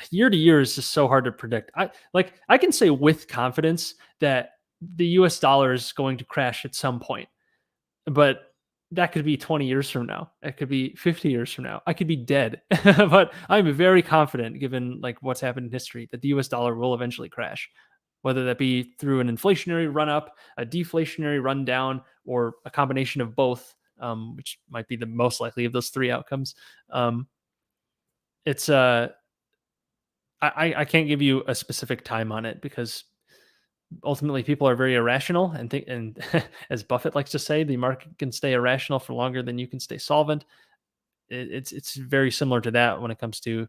Year to year is just so hard to predict. I can say with confidence that the US dollar is going to crash at some point, but that could be 20 years from now. It could be 50 years from now. I could be dead. But I'm very confident given like what's happened in history that the US dollar will eventually crash, whether that be through an inflationary run up, a deflationary run down, or a combination of both, which might be the most likely of those three outcomes. It's I can't give you a specific time on it because ultimately people are very irrational and think, and as Buffett likes to say, the market can stay irrational for longer than you can stay solvent. It's very similar to that when it comes to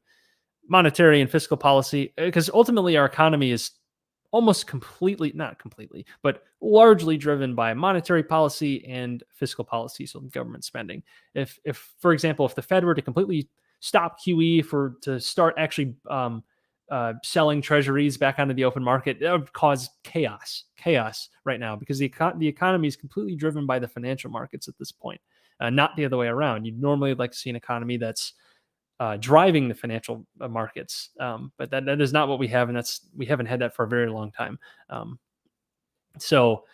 monetary and fiscal policy, because ultimately our economy is almost completely, not completely, but largely driven by monetary policy and fiscal policy, so government spending. If for example, if the Fed were to completely stop QE to start actually selling treasuries back onto the open market, that would cause chaos right now because the economy is completely driven by the financial markets at this point, not the other way around. You'd normally like to see an economy that's driving the financial markets, but that is not what we have, and we haven't had that for a very long time. So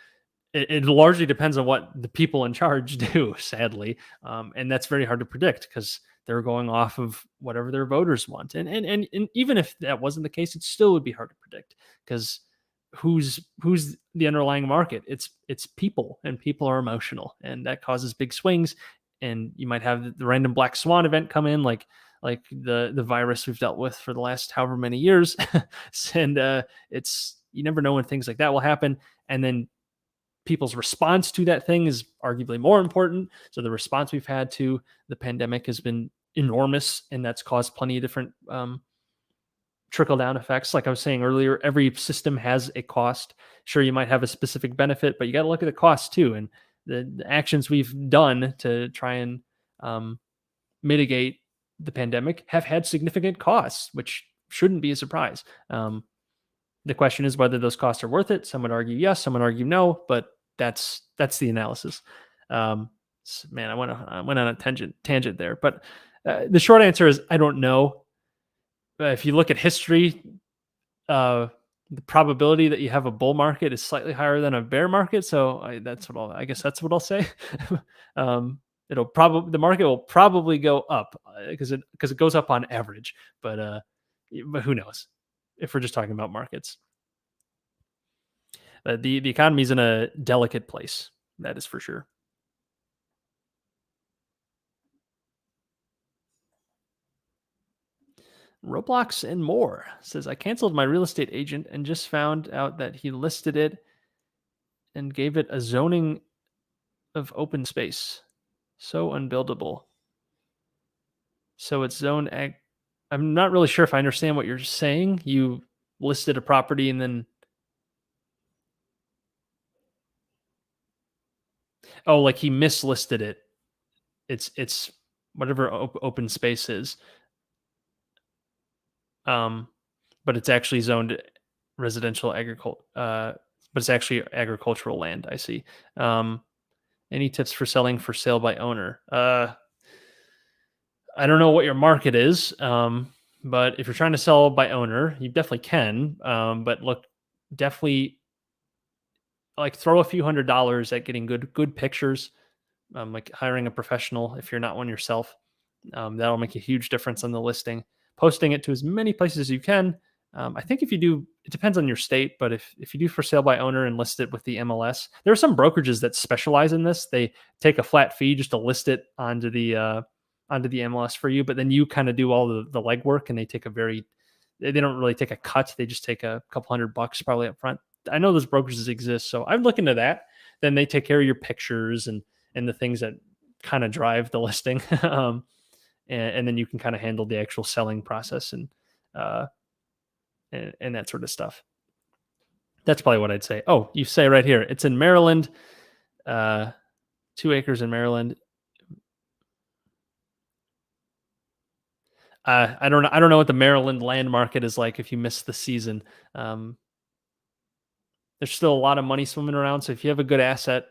it largely depends on what the people in charge do, sadly, and that's very hard to predict because they're going off of whatever their voters want. And even if that wasn't the case, it still would be hard to predict because who's the underlying market? It's people, and people are emotional, and that causes big swings. And you might have the random black swan event come in, like like the virus we've dealt with for the last however many years. And it's, you never know when things like that will happen. And then people's response to that thing is arguably more important. So the response we've had to the pandemic has been enormous, and that's caused plenty of different trickle down effects. Like I was saying earlier, every system has a cost. Sure, you might have a specific benefit, but you got to look at the cost too. And the actions we've done to try and um, mitigate the pandemic have had significant costs, which shouldn't be a surprise. The question is whether those costs are worth it. Some would argue yes, some would argue no, but that's the analysis. Um, Man, I went on a tangent there, but the short answer is I don't know. If you look at history, uh, the probability that you have a bull market is slightly higher than a bear market. So I guess that's what I'll say. um, the market will probably go up because it goes up on average, but who knows if we're just talking about markets. The economy is in a delicate place. That is for sure. Roblox and more says I canceled my real estate agent and just found out that he listed it and gave it a zoning of open space. So unbuildable. So it's zoned ag. I'm not really sure if I understand what you're saying. You listed a property and then, oh, like he mislisted it. It's whatever open space is. Um, but it's actually zoned residential agriculture. But it's actually agricultural land. I see. Um, any tips for selling for sale by owner? I don't know what your market is, but if you're trying to sell by owner, you definitely can. But look, definitely like throw a few $100s at getting good pictures, like hiring a professional if you're not one yourself. That'll make a huge difference on the listing. Posting it to as many places as you can. I think if you do, it depends on your state, but if you do for sale by owner and list it with the MLS, there are some brokerages that specialize in this. They take a flat fee just to list it onto the MLS for you, but then you kind of do all the legwork, and they don't really take a cut. They just take a couple $100 probably up front. I know those brokerages exist, so I'd look into that. Then they take care of your pictures and the things that kind of drive the listing. And then you can kind of handle the actual selling process uh, and that sort of stuff. That's probably what I'd say. Oh, you say right here, it's in Maryland, uh, 2 acres in Maryland. I don't know what the Maryland land market is like if you miss the season. Um, there's still a lot of money swimming around, so if you have a good asset,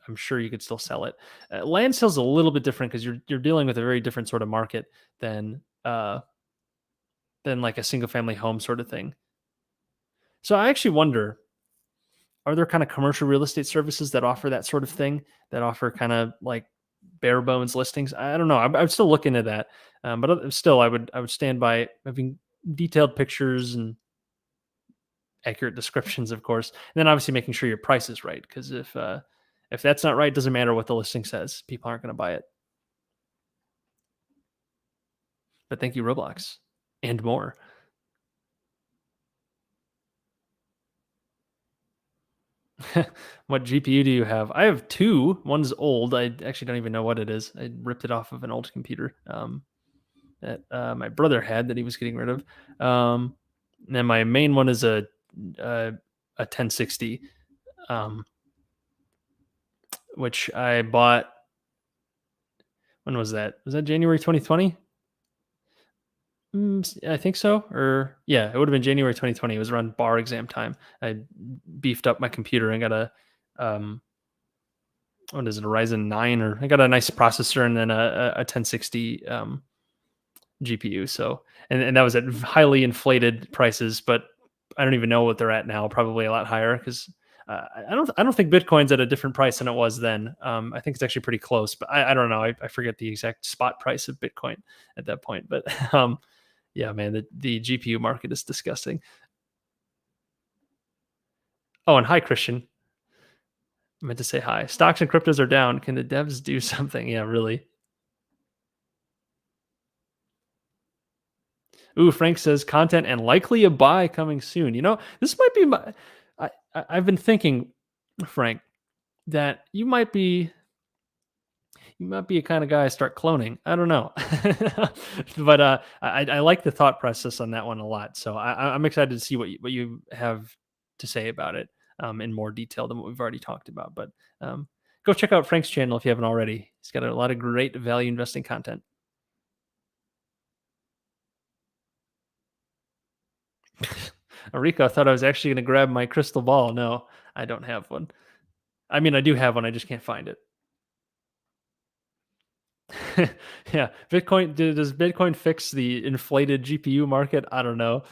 I'm sure you could still sell it. Land sales a little bit different because you're dealing with a very different sort of market than like a single family home sort of thing. So I actually wonder, are there kind of commercial real estate services that offer that sort of thing, that offer kind of like bare bones listings? I don't know. I would still look into that, but still, I would stand by having detailed pictures and accurate descriptions, of course, and then obviously making sure your price is right. Because if that's not right, it doesn't matter what the listing says. People aren't going to buy it. But thank you, Roblox, and more. What GPU do you have? I have two. One's old. I actually don't even know what it is. I ripped it off of an old computer that my brother had that he was getting rid of. And then my main one is a 1060, um, which I bought. When was that? Was that January 2020? I think so. Or yeah, it would have been January 2020. It was around bar exam time. I beefed up my computer and got um, what is it, a Ryzen 9, or I got a nice processor and then a 1060 GPU. So, and that was at highly inflated prices, but I don't even know what they're at now. Probably a lot higher because I don't think Bitcoin's at a different price than it was then. I think it's actually pretty close, but I don't know. I forget the exact spot price of Bitcoin at that point. But yeah, man, the GPU market is disgusting. Oh, and hi, Christian. I meant to say hi. Stocks and cryptos are down. Can the devs do something? Yeah, really. Ooh, Frank says content and likely a buy coming soon. This might be my. I've been thinking, Frank, that you might be a kind of guy I start cloning. I don't know, but I like the thought process on that one a lot. So I'm excited to see what you have to say about it in more detail than what we've already talked about. But um, go check out Frank's channel if you haven't already. He's got a lot of great value investing content. Rico, I thought I was actually going to grab my crystal ball. No, I don't have one. I mean, I do have one. I just can't find it. Yeah, Bitcoin. Does Bitcoin fix the inflated GPU market? I don't know.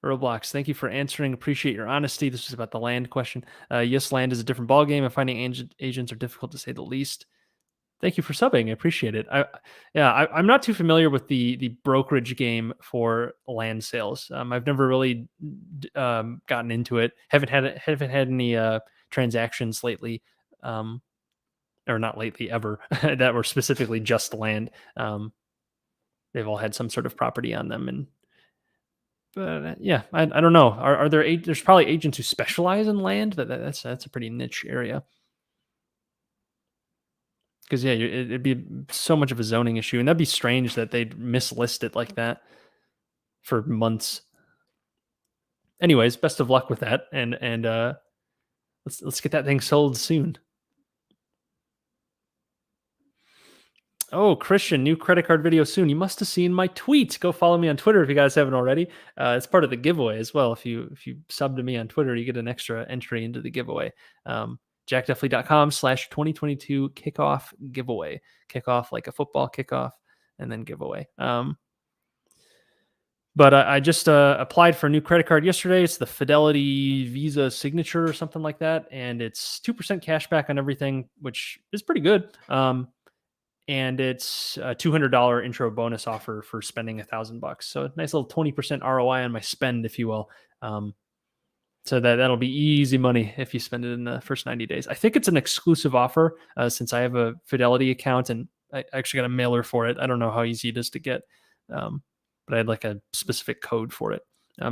Roblox, thank you for answering. Appreciate your honesty. This was about the land question. Yes, land is a different ballgame, and finding agents are difficult to say the least. Thank you for subbing. I appreciate it. I'm not too familiar with the brokerage game for land sales. I've never really gotten into it. Haven't had any transactions lately, um, or not lately ever that were specifically just land. They've all had some sort of property on them, and but yeah, I don't know. Are there there's probably agents who specialize in land, but that's a pretty niche area. Because yeah, it'd be so much of a zoning issue, and that'd be strange that they'd mislist it like that for months. Anyways, best of luck with that, and let's get that thing sold soon. Oh, Christian, new credit card video soon. You must have seen my tweets. Go follow me on Twitter if you guys haven't already. It's part of the giveaway as well. If you sub to me on Twitter, you get an extra entry into the giveaway. JackDuffley.com/2022 kickoff giveaway. Kickoff like a football kickoff, and then giveaway. But I just applied for a new credit card yesterday. It's the Fidelity Visa Signature or something like that, and it's 2% cash back on everything, which is pretty good. And it's a $200 intro bonus offer for spending $1,000. So a nice little 20% ROI on my spend, if you will. So that'll be easy money if you spend it in the first 90 days. I think it's an exclusive offer since I have a Fidelity account and I actually got a mailer for it. I don't know how easy it is to get, but I had like a specific code for it.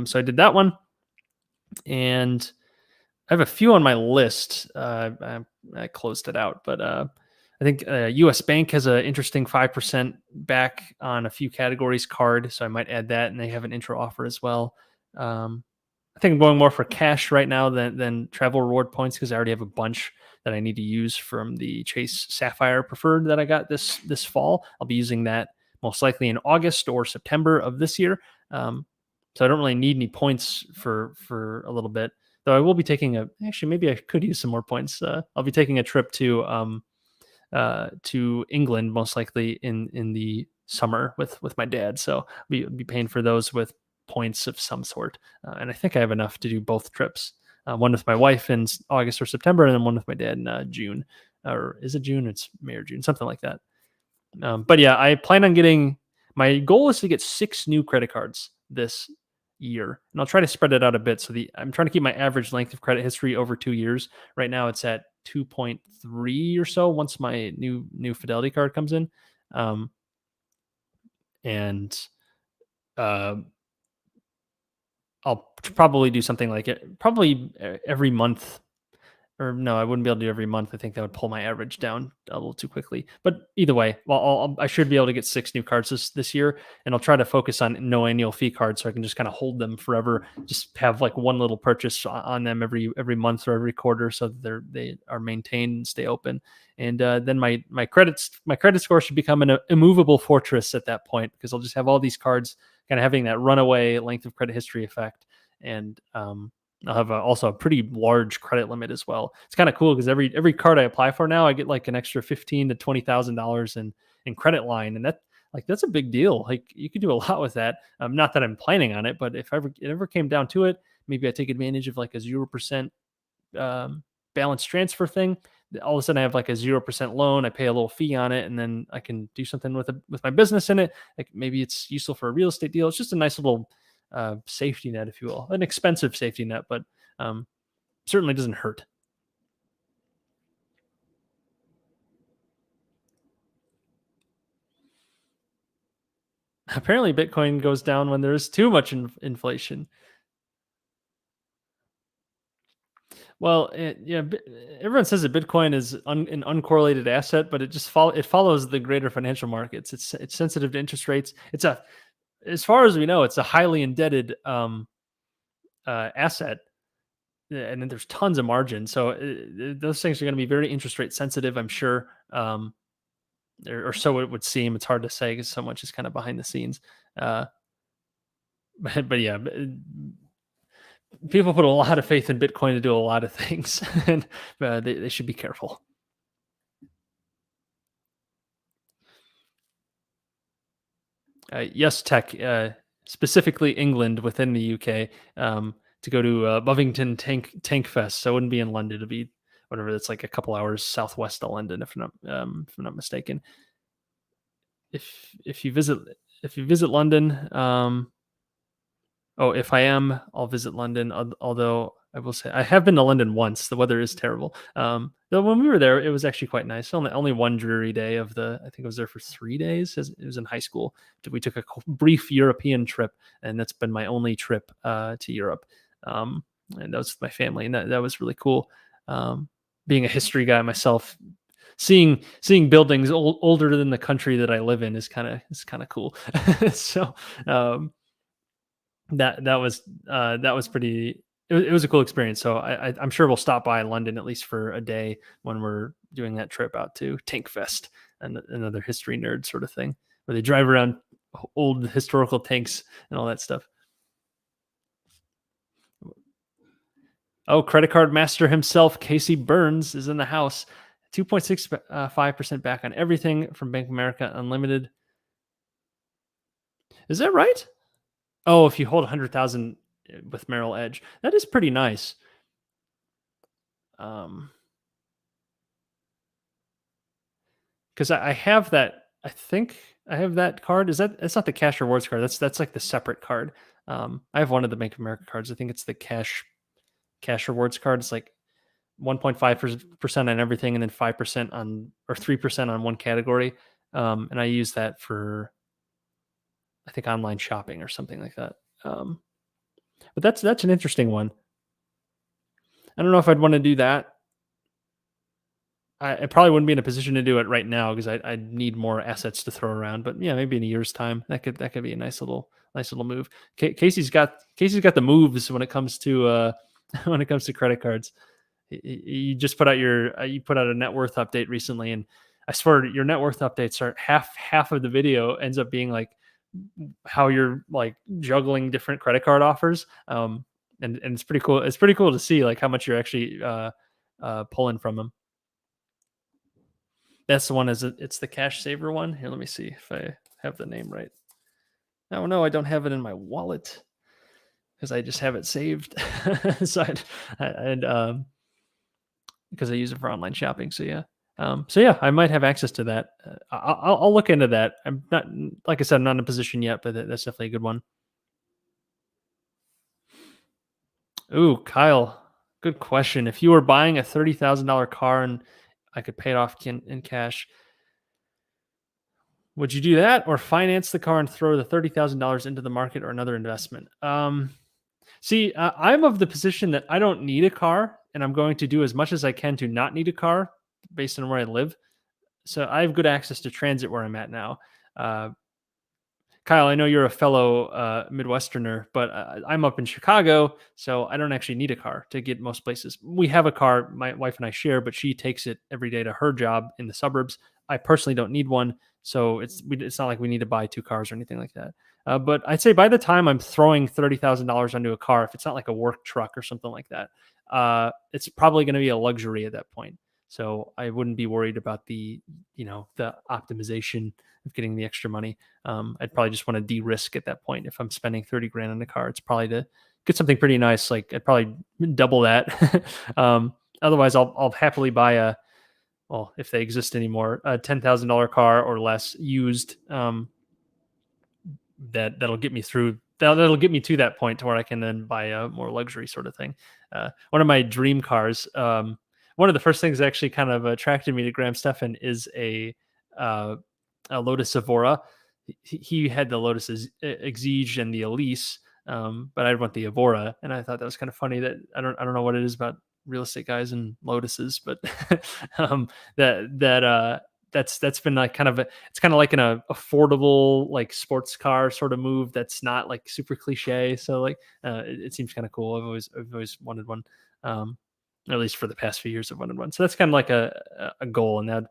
So I did that one, and I have a few on my list. I closed it out, but I think U.S. Bank has an interesting 5% back on a few categories card, so I might add that, and they have an intro offer as well. I think I'm going more for cash right now than travel reward points because I already have a bunch that I need to use from the Chase Sapphire Preferred that I got this fall. I'll be using that most likely in August or September of this year. So I don't really need any points for a little bit. Though I will be taking actually maybe I could use some more points. I'll be taking a trip to England most likely in the summer with my dad. So be paying for those with points of some sort. And I think I have enough to do both trips. One with my wife in August or September, and then one with my dad in June. Or is it June? It's May or June, something like that. But yeah, I plan on getting. My goal is to get 6 new credit cards this year, and I'll try to spread it out a bit. So I'm trying to keep my average length of credit history over 2 years. Right now, it's at 2.3 or so. Once my new Fidelity card comes in, and I'll probably do something like it. Probably every month, or no, I wouldn't be able to do every month. I think that would pull my average down a little too quickly. But either way, well, I should be able to get 6 new cards this year, and I'll try to focus on no annual fee cards so I can just kind of hold them forever. Just have like one little purchase on them every month or every quarter, so that they are maintained and stay open. And then my credit score should become an immovable fortress at that point because I'll just have all these cards kind of having that runaway length of credit history effect, and I'll have also a pretty large credit limit as well. It's kind of cool because every card I apply for now, I get like an extra $15,000 to $20,000 in credit line, and that's a big deal. Like you could do a lot with that. Not that I'm planning on it, but if it ever came down to it, maybe I take advantage of like a 0% balance transfer thing. All of a sudden, I have like a 0% loan. I pay a little fee on it, and then I can do something with my business in it. Like maybe it's useful for a real estate deal. It's just a nice little safety net, if you will, an expensive safety net, but certainly doesn't hurt. Apparently, Bitcoin goes down when there's too much inflation. Well, yeah, everyone says that Bitcoin is an uncorrelated asset, but it follows the greater financial markets. It's sensitive to interest rates. As far as we know, it's a highly indebted asset, and then there's tons of margin. So those things are going to be very interest rate sensitive, I'm sure, or so it would seem. It's hard to say because so much is kind of behind the scenes. Uh, but yeah, people put a lot of faith in Bitcoin to do a lot of things, and they should be careful. Yes, tech, specifically England within the UK, to go to Bovington Tank Fest. So it wouldn't be in London. It'd be whatever. That's like a couple hours southwest of London, if I'm not mistaken. If you visit if you visit London, oh, if I am, I'll visit London. Although I will say I have been to London once. The weather is terrible. Though when we were there, it was actually quite nice. Only one dreary day of the. I think I was there for 3 days. It was in high school. We took a brief European trip, and that's been my only trip to Europe. And that was with my family, and that was really cool. Being a history guy myself, seeing buildings older than the country that I live in is kind of cool. So. That was pretty. It was a cool experience. So I'm sure we'll stop by London at least for a day when we're doing that trip out to Tank Fest, and another history nerd sort of thing, where they drive around old historical tanks and all that stuff. Oh, credit card master himself, Casey Burns, is in the house. 2.65% back on everything from Bank of America Unlimited. Is that right? Oh, if you hold 100,000 with Merrill Edge, that is pretty nice. Um, because I have that. I think I have that card. Is that? It's not the cash rewards card. That's like the separate card. I have one of the Bank of America cards. I think it's the cash rewards card. It's like 1.5% on everything, and then 5% on or 3% on one category. And I use that for I think online shopping or something like that. But that's an interesting one. I don't know if I'd want to do that. I probably wouldn't be in a position to do it right now because I need more assets to throw around. But yeah, maybe in a year's time, that could be a nice little move. Casey's got the moves when it comes to when it comes to credit cards. You just put out you put out a net worth update recently, and I swear your net worth updates are half of the video ends up being like how you're like juggling different credit card offers. And it's pretty cool. It's pretty cool to see like how much you're actually pulling from them. That's the one. It's the cash saver one. Here, let me see if I have the name right. Oh no, I don't have it in my wallet because I just have it saved. So because I use it for online shopping. So yeah. So yeah, I might have access to that. I'll look into that. I'm not, like I said, I'm not in a position yet, but that's definitely a good one. Ooh, Kyle, good question. If you were buying a $30,000 car and I could pay it off in cash, would you do that or finance the car and throw the $30,000 into the market or another investment? See, I'm of the position that I don't need a car, and I'm going to do as much as I can to not need a car based on where I live. So I have good access to transit where I'm at now. Uh, Kyle, I know you're a fellow Midwesterner, but I'm up in Chicago, so I don't actually need a car to get most places. We have a car, my wife and I share, but she takes it every day to her job in the suburbs. I personally don't need one, so it's not like we need to buy two cars or anything like that. But I'd say by the time I'm throwing $30,000 onto a car, if it's not like a work truck or something like that, it's probably going to be a luxury at that point. So I wouldn't be worried about the optimization of getting the extra money. I'd probably just want to de-risk at that point. If I'm spending 30 grand on a car, it's probably to get something pretty nice. Like I'd probably double that. Otherwise I'll happily buy well, if they exist anymore, a $10,000 car or less used. That'll get me through. That'll get me to that point to where I can then buy a more luxury sort of thing. One of my dream cars. One of the first things that actually kind of attracted me to Graham Stephan is a Lotus Evora. he had the Lotus Exige and the Elise, but I'd want the Evora, and I thought that was kind of funny that I don't know what it is about real estate guys and Lotuses, but um, that's been like kind of it's kind of like an affordable like sports car sort of move that's not like super cliche. So like it seems kind of cool. I've always wanted one. Um, at least for the past few years, I've wanted one. So that's kind of like a goal, and that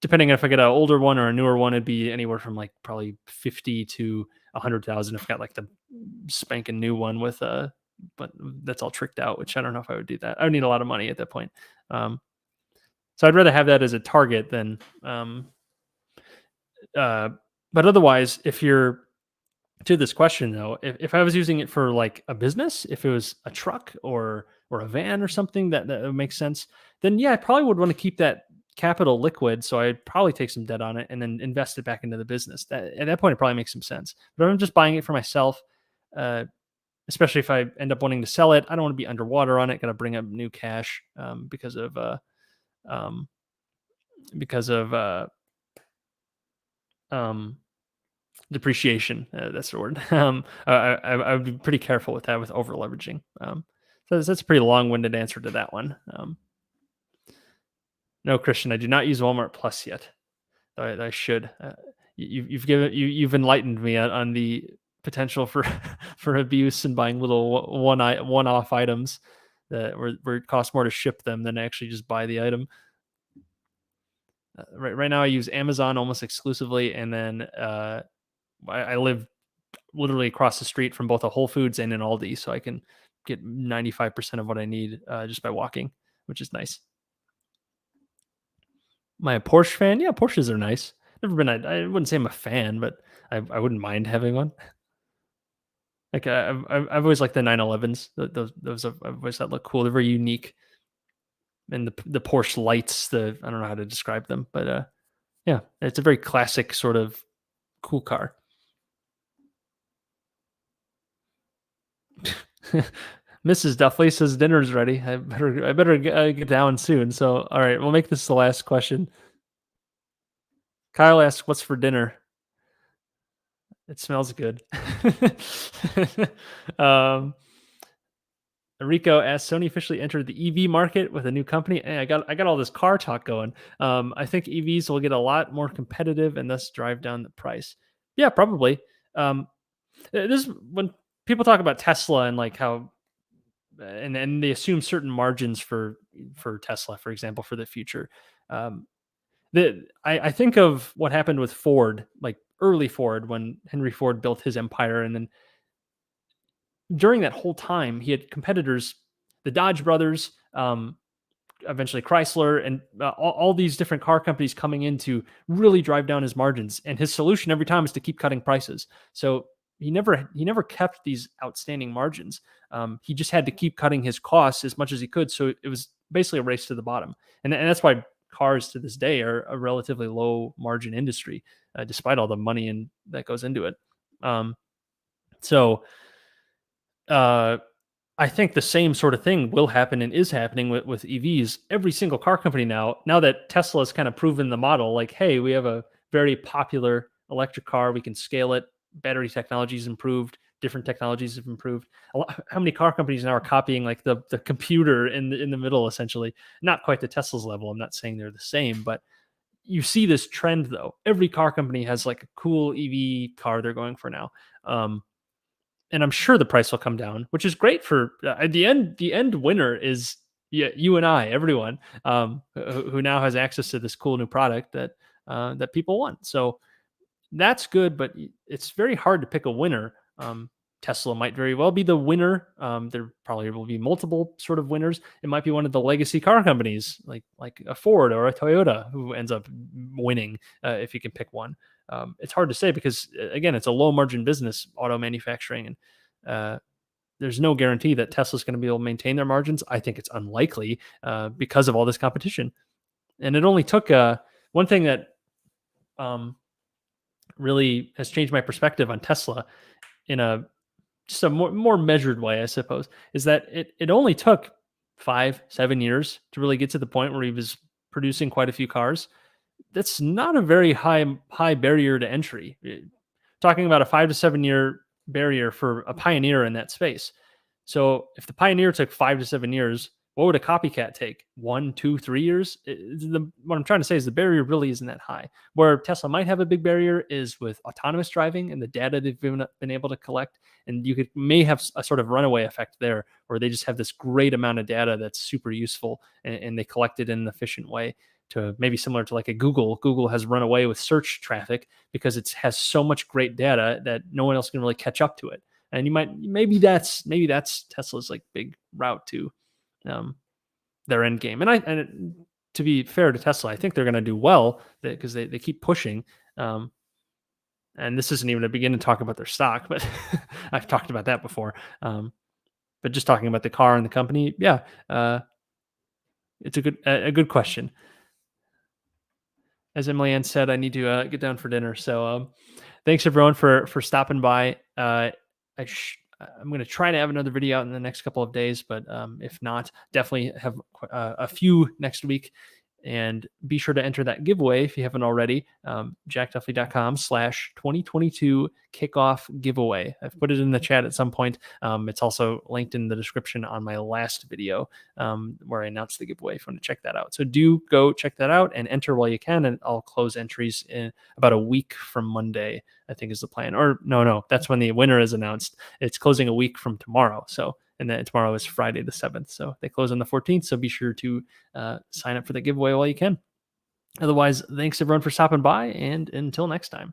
depending if I get an older one or a newer one, it'd be anywhere from like probably 50 to 100,000. If I got like the spanking new one with but that's all tricked out, which I don't know if I would do that. I would need a lot of money at that point. Um, so I'd rather have that as a target than, uh, but otherwise, if you're to this question though, if I was using it for like a business, if it was a truck or a van or something that would make sense, then yeah, I probably would want to keep that capital liquid. So I'd probably take some debt on it and then invest it back into the business. That at that point it probably makes some sense. But if I'm just buying it for myself, uh, especially if I end up wanting to sell it, I don't want to be underwater on it. Got to bring up new cash um, because of um, depreciation. That's the word. I would be pretty careful with that with over leveraging. So that's a pretty long-winded answer to that one. No, Christian, I do not use Walmart Plus yet. I should. You've enlightened me on the potential for for abuse and buying little one off items that where it costs more to ship them than actually just buy the item. Right now, I use Amazon almost exclusively, and then I live literally across the street from both a Whole Foods and an Aldi, so I can get 95% of what I need just by walking, which is nice. Am I a Porsche fan? Yeah, Porsches are nice. Never been. I wouldn't say I'm a fan, but I wouldn't mind having one. Like I've always liked the 911s. Those I've always thought look cool. They're very unique, and the Porsche lights. I don't know how to describe them, but yeah, it's a very classic sort of cool car. Mrs. Duffley says dinner's ready. I better get down soon. So all right, we'll make this the last question. Kyle asks, "What's for dinner?" It smells good. um, Rico asks, Sony officially entered the EV market with a new company. Hey, I got all this car talk going. I think EVs will get a lot more competitive and thus drive down the price. Yeah, probably. Um, this when people talk about Tesla and like how and they assume certain margins for Tesla, for example, for the future. Um, I think of what happened with Ford, like early Ford, when Henry Ford built his empire, and then during that whole time, he had competitors, the Dodge brothers, eventually Chrysler, and all these different car companies coming in to really drive down his margins. And his solution every time is to keep cutting prices. So he never kept these outstanding margins. He just had to keep cutting his costs as much as he could. So it was basically a race to the bottom, and that's why cars to this day are a relatively low margin industry, despite all the money that goes into it. So uh, I think the same sort of thing will happen and is happening with EVs. Every single car company now that Tesla has kind of proven the model, like, hey, we have a very popular electric car, we can scale it. Battery technology's improved, different technologies have improved. How many car companies now are copying like the computer in the middle, essentially? Not quite to Tesla's level. I'm not saying they're the same, but you see this trend though. Every car company has like a cool EV car they're going for now. And I'm sure the price will come down, which is great for the end. The end winner is you and I, everyone who now has access to this cool new product that people want. So that's good, but it's very hard to pick a winner. Tesla might very well be the winner. There probably will be multiple sort of winners. It might be one of the legacy car companies, like a Ford or a Toyota, who ends up winning if you can pick one. It's hard to say because again, it's a low margin business, auto manufacturing, and there's no guarantee that Tesla's going to be able to maintain their margins. I think it's unlikely because of all this competition. And it only took one thing that really has changed my perspective on Tesla in a just a more measured way, I suppose, is that it only took 5-7 years to really get to the point where he was producing quite a few cars. that's not a very high barrier to entry. Talking about a 5 to 7 year barrier for a pioneer in that space. So if the pioneer took 5 to 7 years, what would a copycat take? 1, 2, 3 years? What I'm trying to say is the barrier really isn't that high. Where Tesla might have a big barrier is with autonomous driving and the data they've been able to collect. And may have a sort of runaway effect there, where they just have this great amount of data that's super useful, and they collect it in an efficient way. To maybe similar to like a Google. Google has run away with search traffic because it has so much great data that no one else can really catch up to it. And maybe that's Tesla's like big route to um, their end game. And to be fair to Tesla, I think they're going to do well because they keep pushing. And this isn't even to begin to talk about their stock, but I've talked about that before. But just talking about the car and the company, yeah, it's a good question. As Emily Ann said, I need to get down for dinner. So thanks everyone for stopping by. I'm going to try to have another video out in the next couple of days, but if not, definitely have a few next week. And be sure to enter that giveaway if you haven't already. jackduffy.com/2022 kickoff giveaway. I've put it in the chat at some point. It's also linked in the description on my last video where I announced the giveaway if you want to check that out. So do go check that out and enter while you can. And I'll close entries in about a week from Monday, I think is the plan. Or no, that's when the winner is announced. It's closing a week from tomorrow. And then tomorrow is Friday the 7th. So they close on the 14th. So be sure to sign up for the giveaway while you can. Otherwise, thanks everyone for stopping by, and until next time.